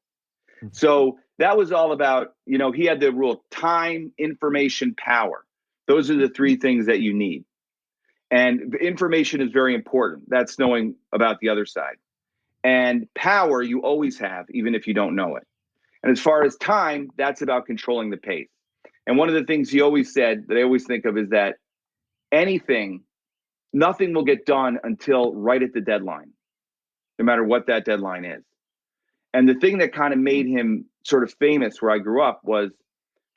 So that was all about, you know, he had the rule: time, information, power. Those are the 3 things that you need. And information is very important. That's knowing about the other side. And power you always have, even if you don't know it. And as far as time, that's about controlling the pace. And one of the things he always said that I always think of is that nothing will get done until right at the deadline, no matter what that deadline is. And the thing that kind of made him sort of famous where I grew up was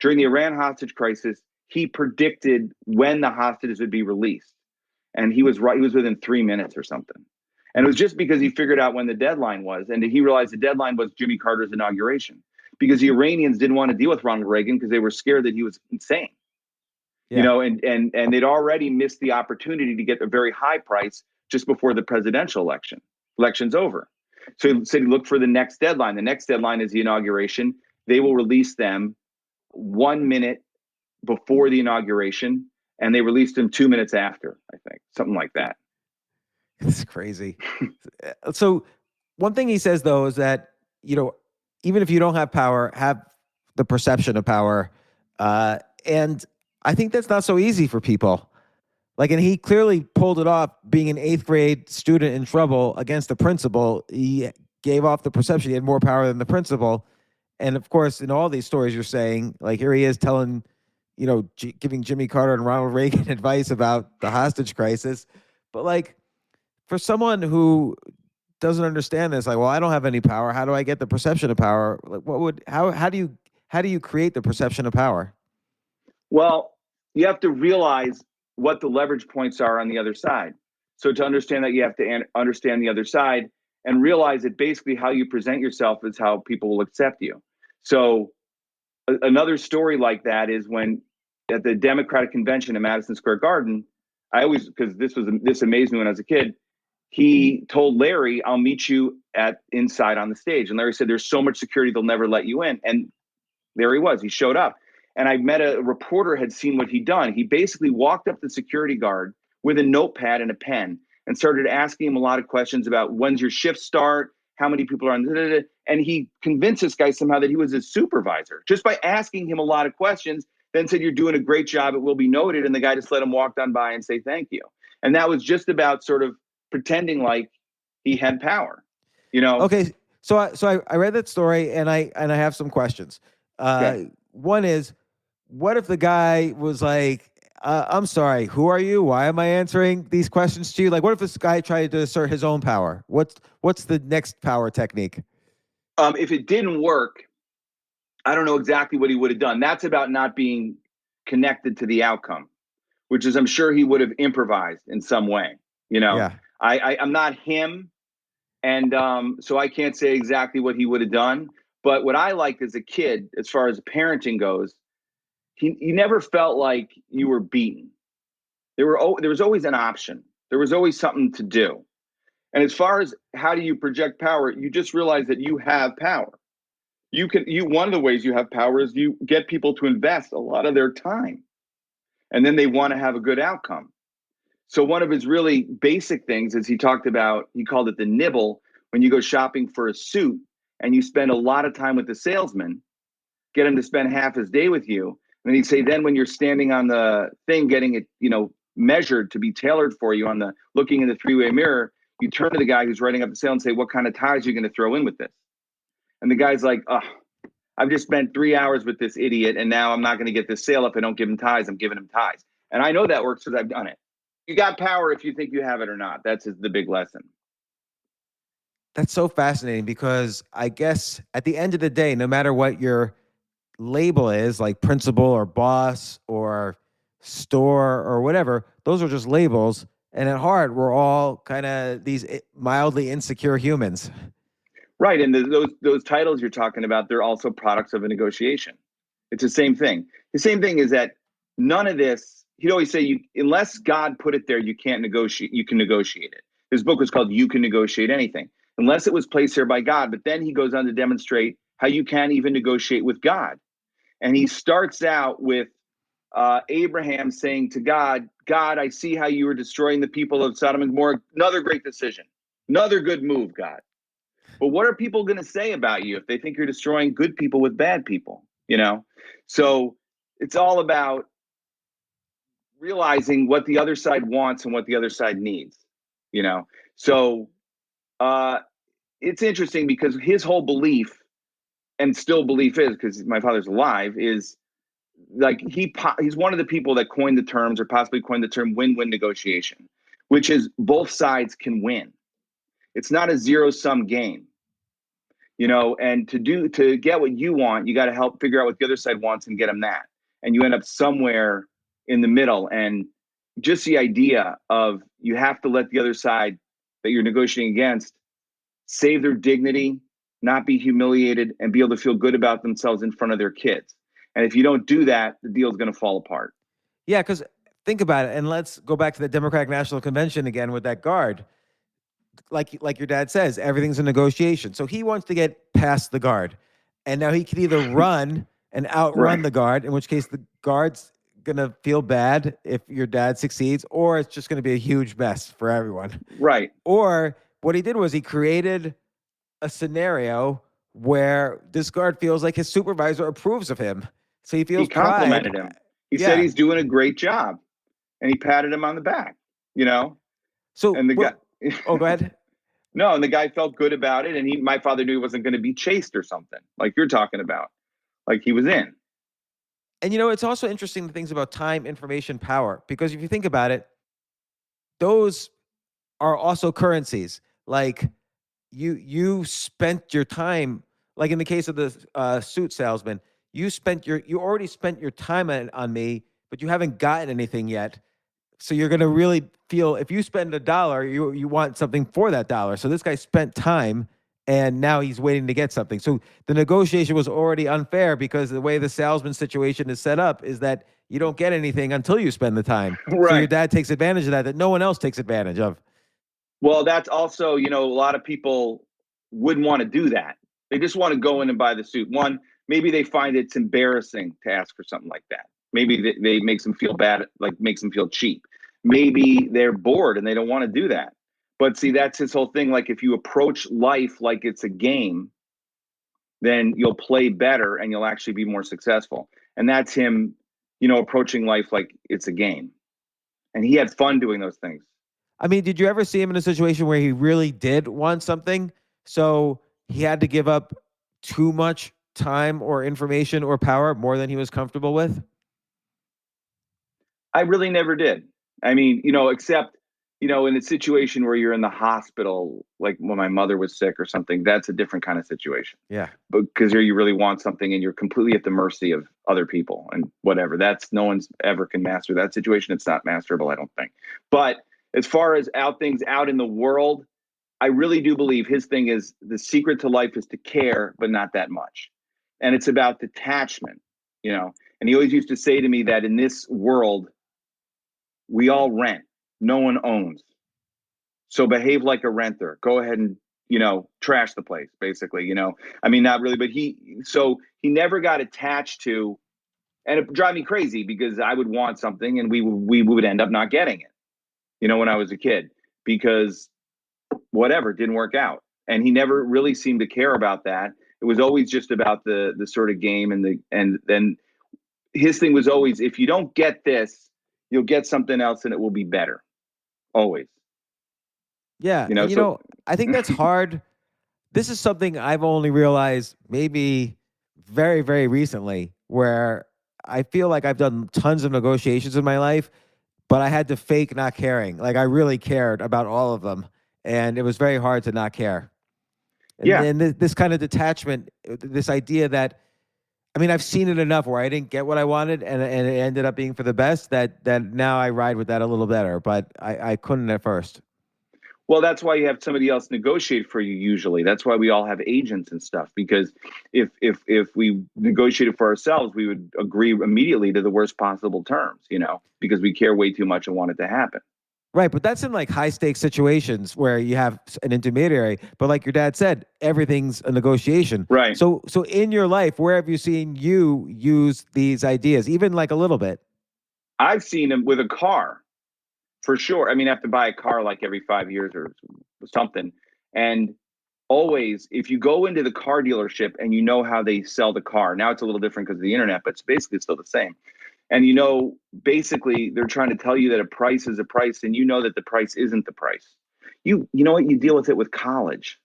during the Iran hostage crisis, he predicted when the hostages would be released. And he was right. He was within 3 minutes or something. And it was just because he figured out when the deadline was. And he realized the deadline was Jimmy Carter's inauguration, because the Iranians didn't want to deal with Ronald Reagan because they were scared that he was insane. Yeah. You know, and they'd already missed the opportunity to get a very high price just before the presidential election. Election's over. So he said, look for the next deadline. The next deadline is the inauguration. They will release them 1 minute before the inauguration, and they released him 2 minutes after, I think, something like that. It's crazy. So one thing he says, though, is that, you know, even if you don't have power, have the perception of power. And I think that's not so easy for people. Like, and he clearly pulled it off being an 8th grade student in trouble against the principal. He gave off the perception he had more power than the principal. And of course, in all these stories you're saying, like here he is telling, you know, giving Jimmy Carter and Ronald Reagan advice about the hostage crisis. But like, for someone who doesn't understand this, like, well, I don't have any power. How do I get the perception of power? Like, how do you create the perception of power? Well, you have to realize what the leverage points are on the other side. So to understand that, you have to understand the other side and realize that basically how you present yourself is how people will accept you. So another story like that is when at the Democratic convention in Madison Square Garden, because this amazed me when I was a kid, he told Larry, I'll meet you inside on the stage. And Larry said, there's so much security, they'll never let you in. And there he was. He showed up. And I met a reporter had seen what he'd done. He basically walked up to the security guard with a notepad and a pen and started asking him a lot of questions about when's your shift start, how many people are on, and he convinced this guy somehow that he was his supervisor just by asking him a lot of questions, then said, you're doing a great job, it will be noted. And the guy just let him walk on by and say thank you. And that was just about sort of pretending like he had power, you know? Okay. So I read that story and I have some questions. Okay. One is, what if the guy was like, I'm sorry, who are you? Why am I answering these questions to you? Like, what if this guy tried to assert his own power? What's the next power technique? If it didn't work, I don't know exactly what he would have done. That's about not being connected to the outcome, which is I'm sure he would have improvised in some way. You know, Yeah. I'm not him. And so I can't say exactly what he would have done. But what I liked as a kid, as far as parenting goes, he never felt like you were beaten. There was always an option. There was always something to do. And as far as how do you project power, you just realize that you have power. One of the ways you have power is you get people to invest a lot of their time, and then they want to have a good outcome. So one of his really basic things is he called it the nibble. When you go shopping for a suit and you spend a lot of time with the salesman, get him to spend half his day with you. And then he'd say, then when you're standing on the thing, getting it, measured to be tailored for you looking in the three-way mirror, you turn to the guy who's writing up the sale and say, what kind of ties are you going to throw in with this? And the guy's like, oh, I've just spent 3 hours with this idiot, and now I'm not going to get this sale if I don't give him ties. I'm giving him ties. And I know that works because I've done it. You got power if you think you have it or not. That's the big lesson. That's so fascinating because I guess at the end of the day, no matter what your label is, like principal or boss or store or whatever, those are just labels. And at heart, we're all kind of these mildly insecure humans. Right. And those titles you're talking about, they're also products of a negotiation. It's the same thing. The same thing is that none of this, he'd always say, unless God put it there, you can't negotiate. You can negotiate it. His book was called You Can Negotiate Anything, unless it was placed there by God. But then he goes on to demonstrate how you can't even negotiate with God. And he starts out with Abraham saying to God, I see how you were destroying the people of Sodom and Gomorrah. Another great decision. Another good move, God. But what are people going to say about you if they think you're destroying good people with bad people? So it's all about realizing what the other side wants and what the other side needs. So it's interesting because his whole belief, and still belief is, because my father's alive, is like he's one of the people that coined the terms, or possibly coined the term, win-win negotiation, which is both sides can win. It's not a zero-sum game. And to get what you want, you got to help figure out what the other side wants and get them that. And you end up somewhere in the middle. And just the idea of you have to let the other side that you're negotiating against save their dignity, not be humiliated, and be able to feel good about themselves in front of their kids. And if you don't do that, the deal's going to fall apart. Yeah, because think about it. And let's go back to the Democratic National Convention again with that guard. Like your dad says, everything's a negotiation. So he wants to get past the guard. And now he can either run and outrun the guard, in which case the guard's going to feel bad if your dad succeeds, or it's just going to be a huge mess for everyone. Right. Or what he did was he created a scenario where this guard feels like his supervisor approves of him. So he feels He complimented pride. him. He said he's doing a great job, and he patted him on the back, So, and the guy. Oh, go ahead. No, and the guy felt good about it, and my father knew he wasn't going to be chased or something like you're talking about, like he was in. And it's also interesting, the things about time, information, power, because if you think about it, those are also currencies. Like you spent your time, like in the case of the suit salesman, you already spent your time on me, but you haven't gotten anything yet. So you're going to really feel, if you spend $1, you want something for that dollar. So this guy spent time, and now he's waiting to get something. So the negotiation was already unfair because the way the salesman situation is set up is that you don't get anything until you spend the time. Right. So your dad takes advantage of that no one else takes advantage of. Well, that's also, a lot of people wouldn't want to do that. They just want to go in and buy the suit. One, maybe they find it's embarrassing to ask for something like that. Maybe they makes them feel bad, like makes them feel cheap. Maybe they're bored and they don't want to do that. But see, that's his whole thing. Like if you approach life like it's a game, then you'll play better and you'll actually be more successful. And that's him, approaching life like it's a game. And he had fun doing those things. I mean, did you ever see him in a situation where he really did want something, so he had to give up too much time or information or power more than he was comfortable with? I really never did. I mean, except, in a situation where you're in the hospital, like when my mother was sick or something, that's a different kind of situation. Yeah. Because here you really want something and you're completely at the mercy of other people and whatever. That's no one's ever can master that situation. It's not masterable, I don't think. But as far as things out in the world, I really do believe his thing is the secret to life is to care, but not that much. And it's about detachment, And he always used to say to me that in this world, we all rent. No one owns. So behave like a renter. Go ahead and, trash the place, basically, I mean, not really, but he never got attached to, and it drive me crazy because I would want something and we would end up not getting it, when I was a kid, because whatever, it didn't work out. And he never really seemed to care about that. It was always just about the sort of game and then his thing was always, if you don't get this, you'll get something else and it will be better. Always. Yeah. And, I think that's hard. This is something I've only realized maybe very, very recently, where I feel like I've done tons of negotiations in my life, but I had to fake not caring. Like I really cared about all of them. And it was very hard to not care. And Yeah. then this kind of detachment, this idea that, I mean, I've seen it enough where I didn't get what I wanted and it ended up being for the best that now I ride with that a little better, but I couldn't at first. Well, that's why you have somebody else negotiate for you usually. That's why we all have agents and stuff, because if we negotiated for ourselves, we would agree immediately to the worst possible terms, because we care way too much and want it to happen. Right, but that's in like high stakes situations where you have an intermediary, but like your dad said, everything's a negotiation. Right. So in your life, where have you seen you use these ideas, even like a little bit? I've seen him with a car. For sure. I mean, I have to buy a car like every 5 years or something. And always, if you go into the car dealership and you know how they sell the car, now it's a little different because of the internet, but it's basically still the same. And basically they're trying to tell you that a price is a price, and that the price isn't the price. You know what? You deal with it with college,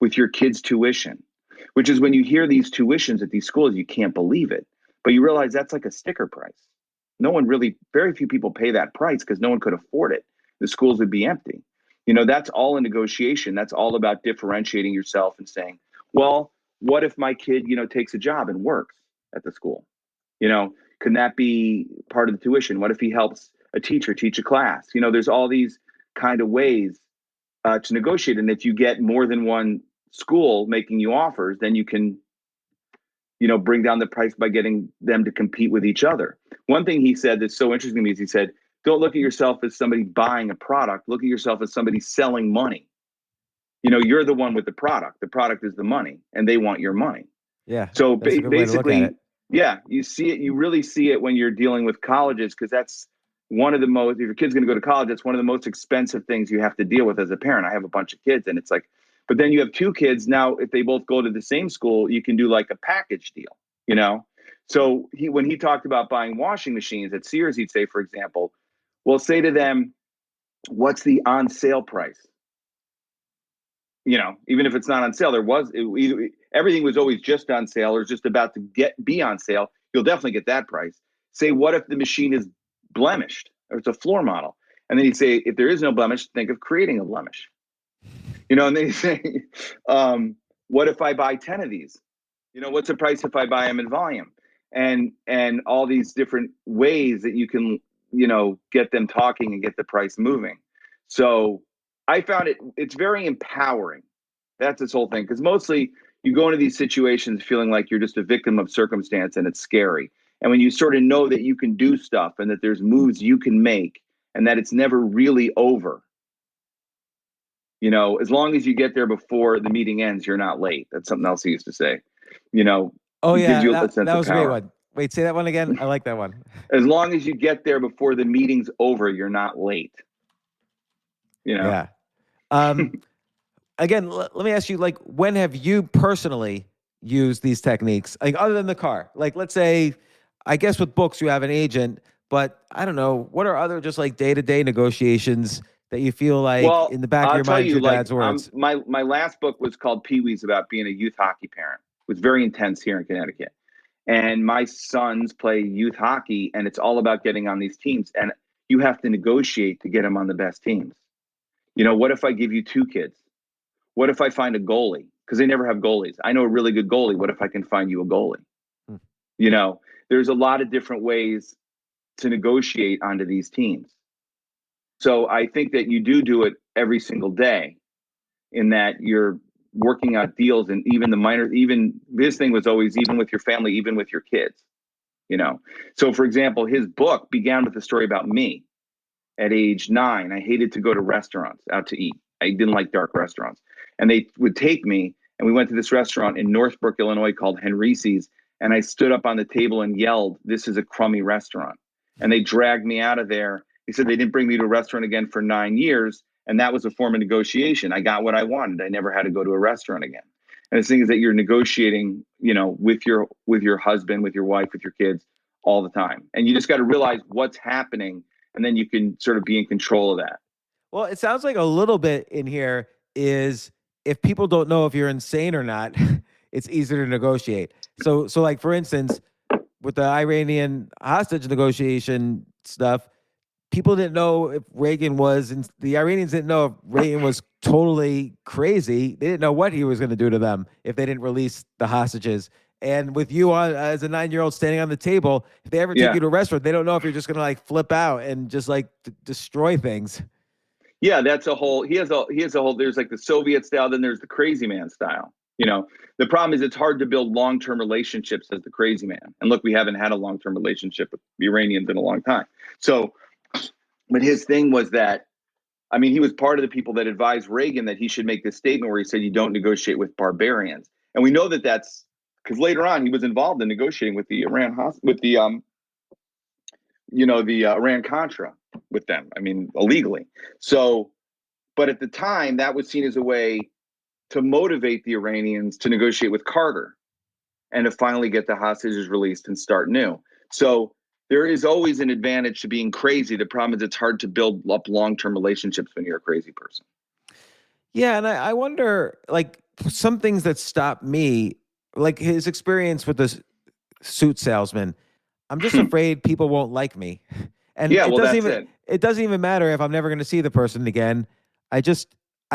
with your kids' tuition, which is when you hear these tuitions at these schools, you can't believe it. But you realize that's like a sticker price. Very few people pay that price because no one could afford it. The schools would be empty. That's all a negotiation. That's all about differentiating yourself and saying, well, what if my kid, takes a job and works at the school? Can that be part of the tuition? What if he helps a teacher teach a class? There's all these kind of ways to negotiate. And if you get more than one school making you offers, then you can bring down the price by getting them to compete with each other. One thing he said that's so interesting to me is he said, don't look at yourself as somebody buying a product. Look at yourself as somebody selling money. You're the one with the product. The product is the money, and they want your money. Yeah. So that's a good way to look at basically, it. yeah, you see it. You really see it when you're dealing with colleges, because that's one of the most, if your kid's going to go to college, that's one of the most expensive things you have to deal with as a parent. I have a bunch of kids, and it's like, but then you have two kids. Now, if they both go to the same school, you can do like a package deal, So when he talked about buying washing machines at Sears, he'd say, for example, well, say to them, what's the on sale price? Even if it's not on sale, everything was always just on sale or just about to be on sale. You'll definitely get that price. Say, what if the machine is blemished or it's a floor model? And then he'd say, if there is no blemish, think of creating a blemish. And then he'd say, what if I buy 10 of these? What's the price if I buy them in volume? And all these different ways that you can, get them talking and get the price moving. So I found it's very empowering. That's this whole thing. Because mostly you go into these situations feeling like you're just a victim of circumstance, and it's scary. And when you sort of know that you can do stuff and that there's moves you can make and that it's never really over, as long as you get there before the meeting ends, you're not late. That's something else he used to say. Oh It gives yeah, you a sense that of was a great power. one. Wait, say that one again. I like that one. As long as you get there before the meeting's over, you're not late. You know? Yeah. Again, let me ask you, like, when have you personally used these techniques? Like, other than the car? Like, let's say, I guess with books you have an agent, but I don't know, what are other just like day-to-day negotiations that you feel like Well, in the back of I'll your tell mind is you, your like, dad's words? my last book was called Pee Wee's, about being a youth hockey parent. It was very intense here in Connecticut. And my sons play youth hockey, and it's all about getting on these teams. And you have to negotiate to get them on the best teams. You know, what if I give you 2 kids? What if I find a goalie? Because they never have goalies. I know a really good goalie. What if I can find you a goalie? Hmm. You know, there's a lot of different ways to negotiate onto these teams. So I think that you do it every single day, in that you're working out deals, and even the minor, even this thing was always, even with your family, even with your kids, you know. So for example, his book began with a story about me. At age 9, I hated to go to restaurants out to eat. I didn't like dark restaurants. And they would take me, and we went to this restaurant in Northbrook, Illinois called Henrice's. And I stood up on the table and yelled, "This is a crummy restaurant." And they dragged me out of there. They said they didn't bring me to a restaurant again for 9 years. And that was a form of negotiation. I got what I wanted. I never had to go to a restaurant again. And the thing is that you're negotiating, you know, with your husband, with your wife, with your kids all the time. And you just got to realize what's happening, and then you can sort of be in control of that. Well, it sounds like a little bit in here is, if people don't know if you're insane or not, it's easier to negotiate. So like for instance, with the Iranian hostage negotiation stuff, people didn't know if Reagan was, and the Iranians didn't know if Reagan was totally crazy. They didn't know what he was going to do to them if they didn't release the hostages. And with you on as a 9-year-old standing on the table, if they ever take Yeah. you to a restaurant, they don't know if you're just going to like flip out and just like destroy things. Yeah, that's a whole, he has a whole, there's like the Soviet style, then there's the crazy man style. You know, the problem is it's hard to build long-term relationships as the crazy man. And look, we haven't had a long-term relationship with the Iranians in a long time. So, but his thing was that, I mean, he was part of the people that advised Reagan that he should make this statement where he said, "You don't negotiate with barbarians." And we know that that's because later on he was involved in negotiating with the Iran Contra with them. I mean, illegally. So, but at the time, that was seen as a way to motivate the Iranians to negotiate with Carter and to finally get the hostages released and start new. So there is always an advantage to being crazy. The problem is it's hard to build up long-term relationships when you're a crazy person. Yeah, and I wonder, like, some things that stop me, like his experience with this suit salesman. I'm just afraid people won't like me. And Yeah, well, that's it. it doesn't even matter if I'm never going to see the person again. I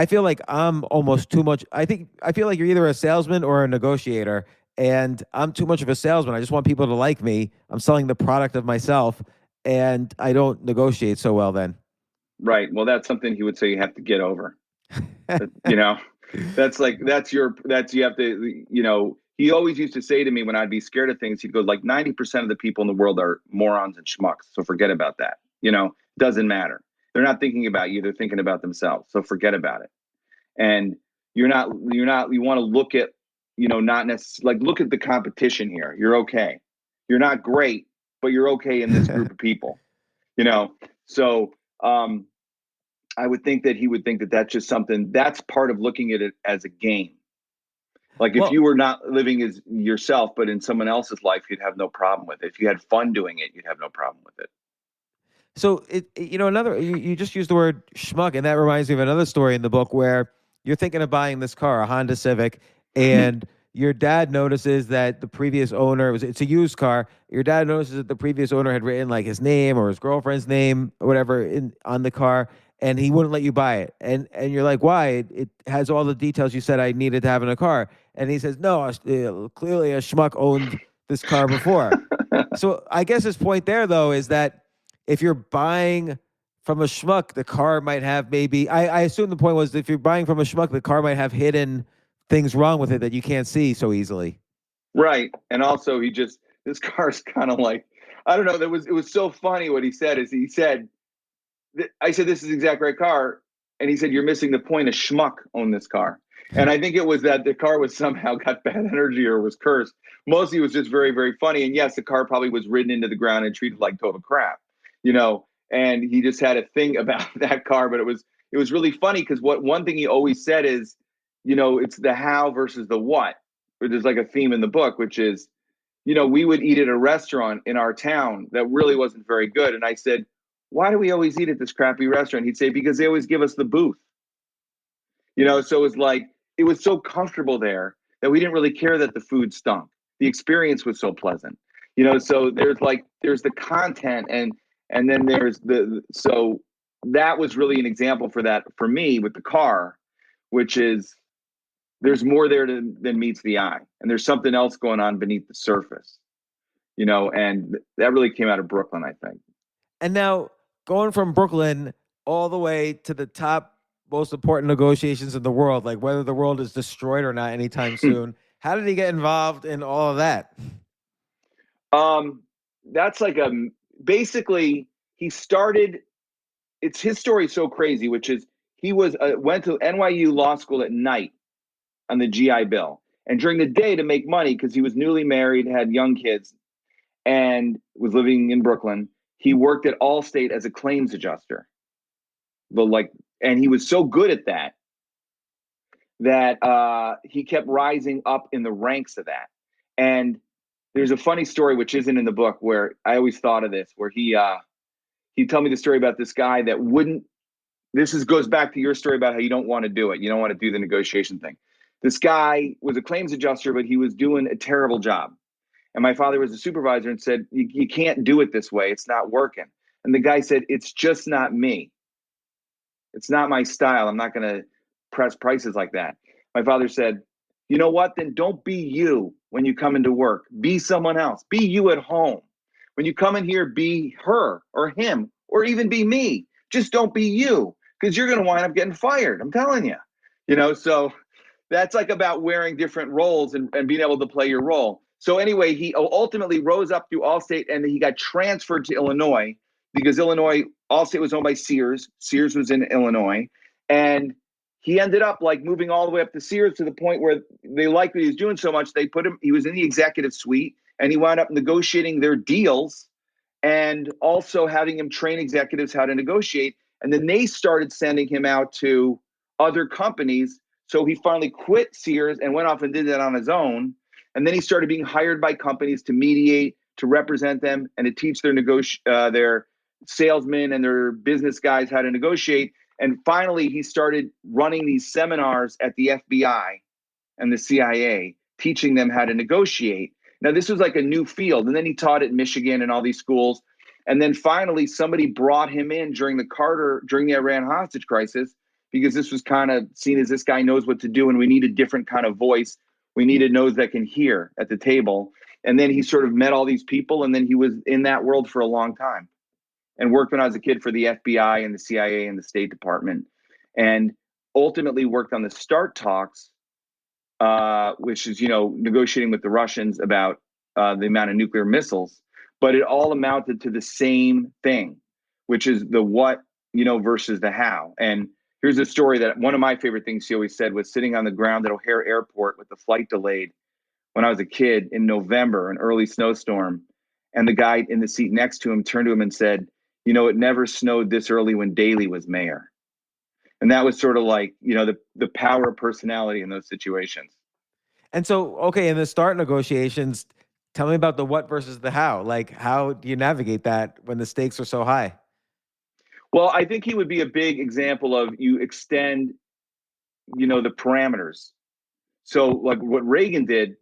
feel like I'm almost too much. I feel like you're either a salesman or a negotiator, and I'm too much of a salesman. I just want people to like me. I'm selling the product of myself, and I don't negotiate so well then. Right. Well, that's something he would say you have to get over. You know, you have to, you know, he always used to say to me when I'd be scared of things, he'd go, like, 90% of the people in the world are morons and schmucks. So forget about that. You know, doesn't matter. They're not thinking about you. They're thinking about themselves. So forget about it. And you want to look at, you know, not necessarily, like, look at the competition here. You're okay. You're not great, but you're okay in this group of people, you know? So, I would think that he would think that that's just something that's part of looking at it as a game. Like if Well, you were not living as yourself, but in someone else's life, you'd have no problem with it. If you had fun doing it, you'd have no problem with it. so you know, you just used the word schmuck, and that reminds me of another story in the book where you're thinking of buying this car, a Honda Civic, and your dad notices that the previous owner it's a used car. Your dad notices that the previous owner had written like his name or his girlfriend's name or whatever on the car, and he wouldn't let you buy it. And you're like, why? It has all the details you said I needed to have in a car. And he says, no, clearly a schmuck owned this car before. So I guess his point there, though, is that if you're buying from a schmuck, the car might have maybe, I assume the point was if you're buying from a schmuck, the car might have hidden things wrong with it that you can't see so easily. Right. And also this car's kind of like, I don't know. It was so funny what he said is he said, I said, this is the exact right car. And he said, you're missing the point. A schmuck owned this car. And I think it was that the car was somehow got bad energy or was cursed. Mostly it was just very, very funny. And yes, the car probably was ridden into the ground and treated like total crap, you know. And he just had a thing about that car. But it was really funny because what one thing he always said is, you know, it's the how versus the what. There's like a theme in the book, which is, you know, we would eat at a restaurant in our town that really wasn't very good. And I said, why do we always eat at this crappy restaurant? He'd say, because they always give us the booth. You know, so it was like, it was so comfortable there that we didn't really care that the food stunk. The experience was so pleasant. You know, so there's the content and then there's so that was really an example for that for me with the car, which is there's more there than meets the eye. And there's something else going on beneath the surface, you know, and that really came out of Brooklyn, I think. And now going from Brooklyn all the way to the top most important negotiations in the world, like whether the world is destroyed or not anytime soon. How did he get involved in all of that? That's like basically he started. It's his story is so crazy, which is he was went to NYU law school at night on the GI Bill, and during the day to make money because he was newly married, had young kids, and was living in Brooklyn. He worked at Allstate as a claims adjuster. And he was so good at that he kept rising up in the ranks of that. And there's a funny story which isn't in the book where I always thought of this, where he'd tell me the story about this guy that wouldn't. Goes back to your story about how you don't want to do it. You don't want to do the negotiation thing. This guy was a claims adjuster, but he was doing a terrible job. And my father was a supervisor and said, you can't do it this way. It's not working. And the guy said, it's just not me. It's not my style. I'm not going to press prices like that. My father said, you know what? Then don't be you when you come into work. Be someone else. Be you at home. When you come in here, be her or him or even be me. Just don't be you because you're going to wind up getting fired. I'm telling you. You know, so that's like about wearing different roles and being able to play your role. So anyway, he ultimately rose up through Allstate and he got transferred to Illinois because Allstate was owned by Sears. Sears was in Illinois. And he ended up like moving all the way up to Sears to the point where they liked what he was doing so much. He was in the executive suite and he wound up negotiating their deals and also having him train executives how to negotiate. And then they started sending him out to other companies. So he finally quit Sears and went off and did that on his own. And then he started being hired by companies to mediate, to represent them, and to teach their salesmen and their business guys how to negotiate. And finally, he started running these seminars at the FBI and the CIA, teaching them how to negotiate. Now, this was like a new field. And then he taught at Michigan and all these schools. And then finally, somebody brought him in during the Iran hostage crisis, because this was kind of seen as this guy knows what to do and we need a different kind of voice. We need a nose that can hear at the table. And then he sort of met all these people, and then he was in that world for a long time and worked when I was a kid for the FBI and the CIA and the State Department, and ultimately worked on the START talks, which is, negotiating with the Russians about the amount of nuclear missiles. But it all amounted to the same thing, which is the what, versus the how. And here's a story that one of my favorite things he always said was sitting on the ground at O'Hare Airport with the flight delayed when I was a kid in November, an early snowstorm. And the guy in the seat next to him turned to him and said, it never snowed this early when Daley was mayor. And that was sort of like, the power of personality in those situations. And so, okay, in the START negotiations, tell me about the what versus the how. Like, how do you navigate that when the stakes are so high? Well, I think he would be a big example of you extend, the parameters. So like what Reagan did,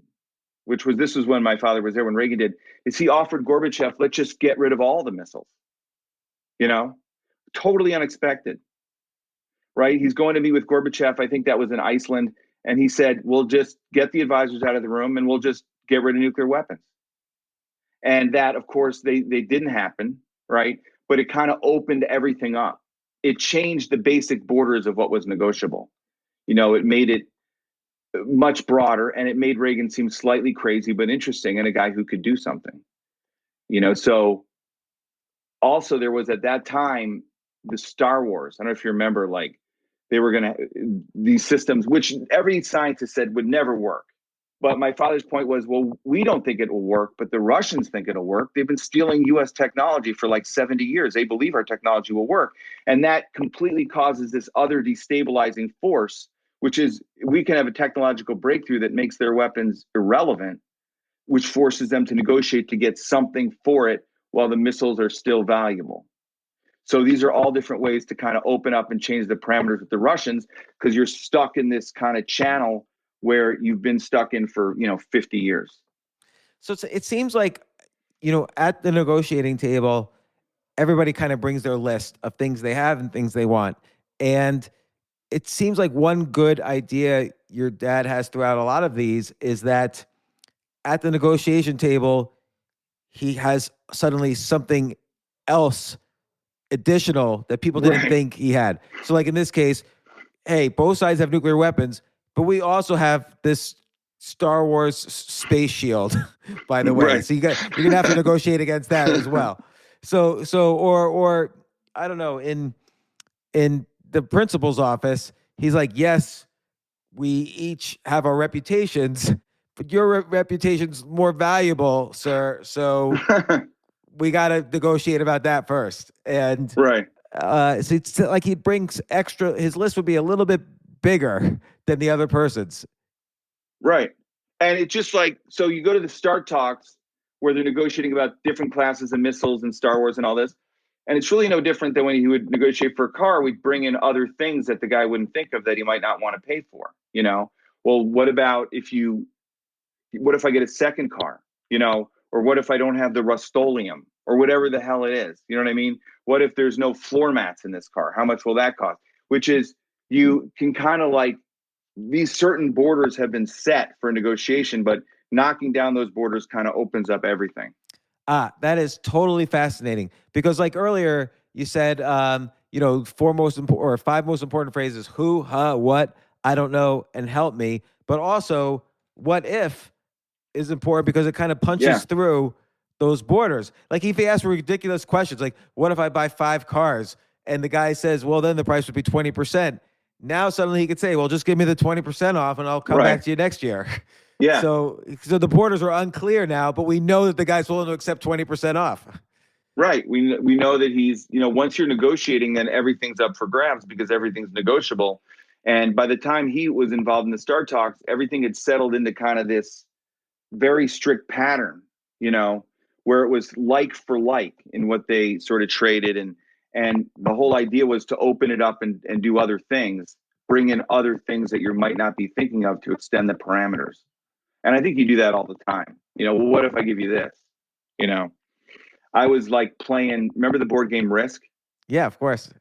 this was when my father was there, when Reagan did, is he offered Gorbachev, let's just get rid of all the missiles, totally unexpected, right? He's going to meet with Gorbachev. I think that was in Iceland. And he said, we'll just get the advisors out of the room and we'll just get rid of nuclear weapons. And that, of course, they didn't happen, right? But it kind of opened everything up. It changed the basic borders of what was negotiable. It made it much broader, and it made Reagan seem slightly crazy, but interesting, and a guy who could do something. So also there was at that time the Star Wars. I don't know if you remember, like they were going to, these systems, which every scientist said would never work. But my father's point was, well, we don't think it will work, but the Russians think it'll work. They've been stealing US technology for like 70 years. They believe our technology will work. And that completely causes this other destabilizing force, which is we can have a technological breakthrough that makes their weapons irrelevant, which forces them to negotiate to get something for it while the missiles are still valuable. So these are all different ways to kind of open up and change the parameters with the Russians, because you're stuck in this kind of channel where you've been stuck in for, 50 years. So it seems like, at the negotiating table, everybody kind of brings their list of things they have and things they want. And it seems like one good idea your dad has throughout a lot of these is that at the negotiation table, he has suddenly something else additional that people didn't Right. think he had. So like in this case, hey, both sides have nuclear weapons, but we also have this Star Wars space shield, by the way. Right. So you're gonna have to negotiate against that as well. Or I don't know, in the principal's office, he's like, yes, we each have our reputations, but your reputation's more valuable, sir. So we got to negotiate about that first. And Right. so it's like he brings extra, his list would be a little bit bigger than the other person's. Right. And it's just like, so you go to the START talks where they're negotiating about different classes of missiles and Star Wars and all this. And it's really no different than when he would negotiate for a car, we'd bring in other things that the guy wouldn't think of that he might not want to pay for, Well, what if I get a second car, or what if I don't have the Rust-Oleum or whatever the hell it is? You know what I mean? What if there's no floor mats in this car? How much will that cost? Which is, you can kind of like, these certain borders have been set for negotiation, but knocking down those borders kind of opens up everything. That is totally fascinating because like earlier you said, five most important phrases: who, what, I don't know, and help me. But also, what if is important because it kind of punches Yeah. through those borders. Like if he asks ridiculous questions, like what if I buy 5 cars? And the guy says, well, then the price would be 20%. Now suddenly he could say, well, just give me the 20% off and I'll come back to you next year. Yeah. So the borders are unclear now, but we know that the guy's willing to accept 20% off. Right. We know that he's, once you're negotiating, then everything's up for grabs because everything's negotiable. And by the time he was involved in the START talks, everything had settled into kind of this very strict pattern, where it was like for like in what they sort of traded. And the whole idea was to open it up and do other things, bring in other things that you might not be thinking of to extend the parameters. And I think you do that all the time. Well, what if I give you this? I was like playing, remember the board game Risk? Yeah, of course.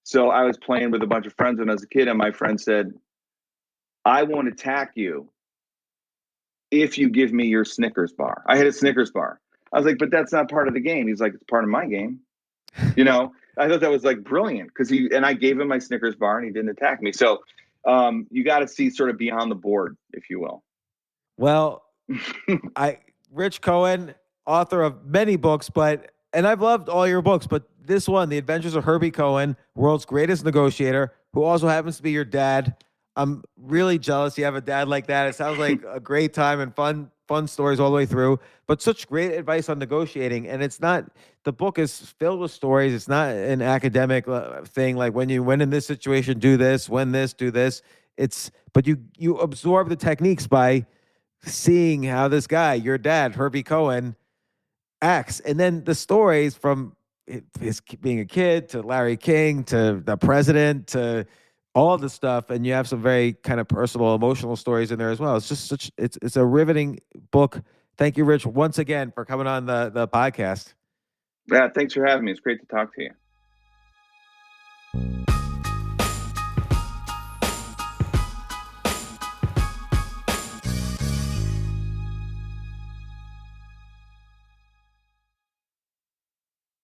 So I was playing with a bunch of friends when I was a kid, and my friend said, I won't attack you if you give me your Snickers bar. I had a Snickers bar. I was like, but that's not part of the game. He's like, it's part of my game. I thought that was like brilliant because I gave him my Snickers bar and he didn't attack me. So you got to see sort of beyond the board, if you will. Well, Rich Cohen, author of many books, and I've loved all your books, but this one, The Adventures of Herbie Cohen, World's Greatest Negotiator, who also happens to be your dad. I'm really jealous you have a dad like that. It sounds like a great time and fun stories all the way through, but such great advice on negotiating. And the book is filled with stories. It's not an academic thing like when in this situation, do this, when this, do this. But you absorb the techniques by seeing how this guy, your dad, Herbie Cohen, acts. And then the stories from his being a kid to Larry King to the president to all the stuff. And you have some very kind of personal, emotional stories in there as well. It's just it's a riveting book. Thank you, Rich, once again for coming on the podcast. Yeah, thanks for having me. It's great to talk to you.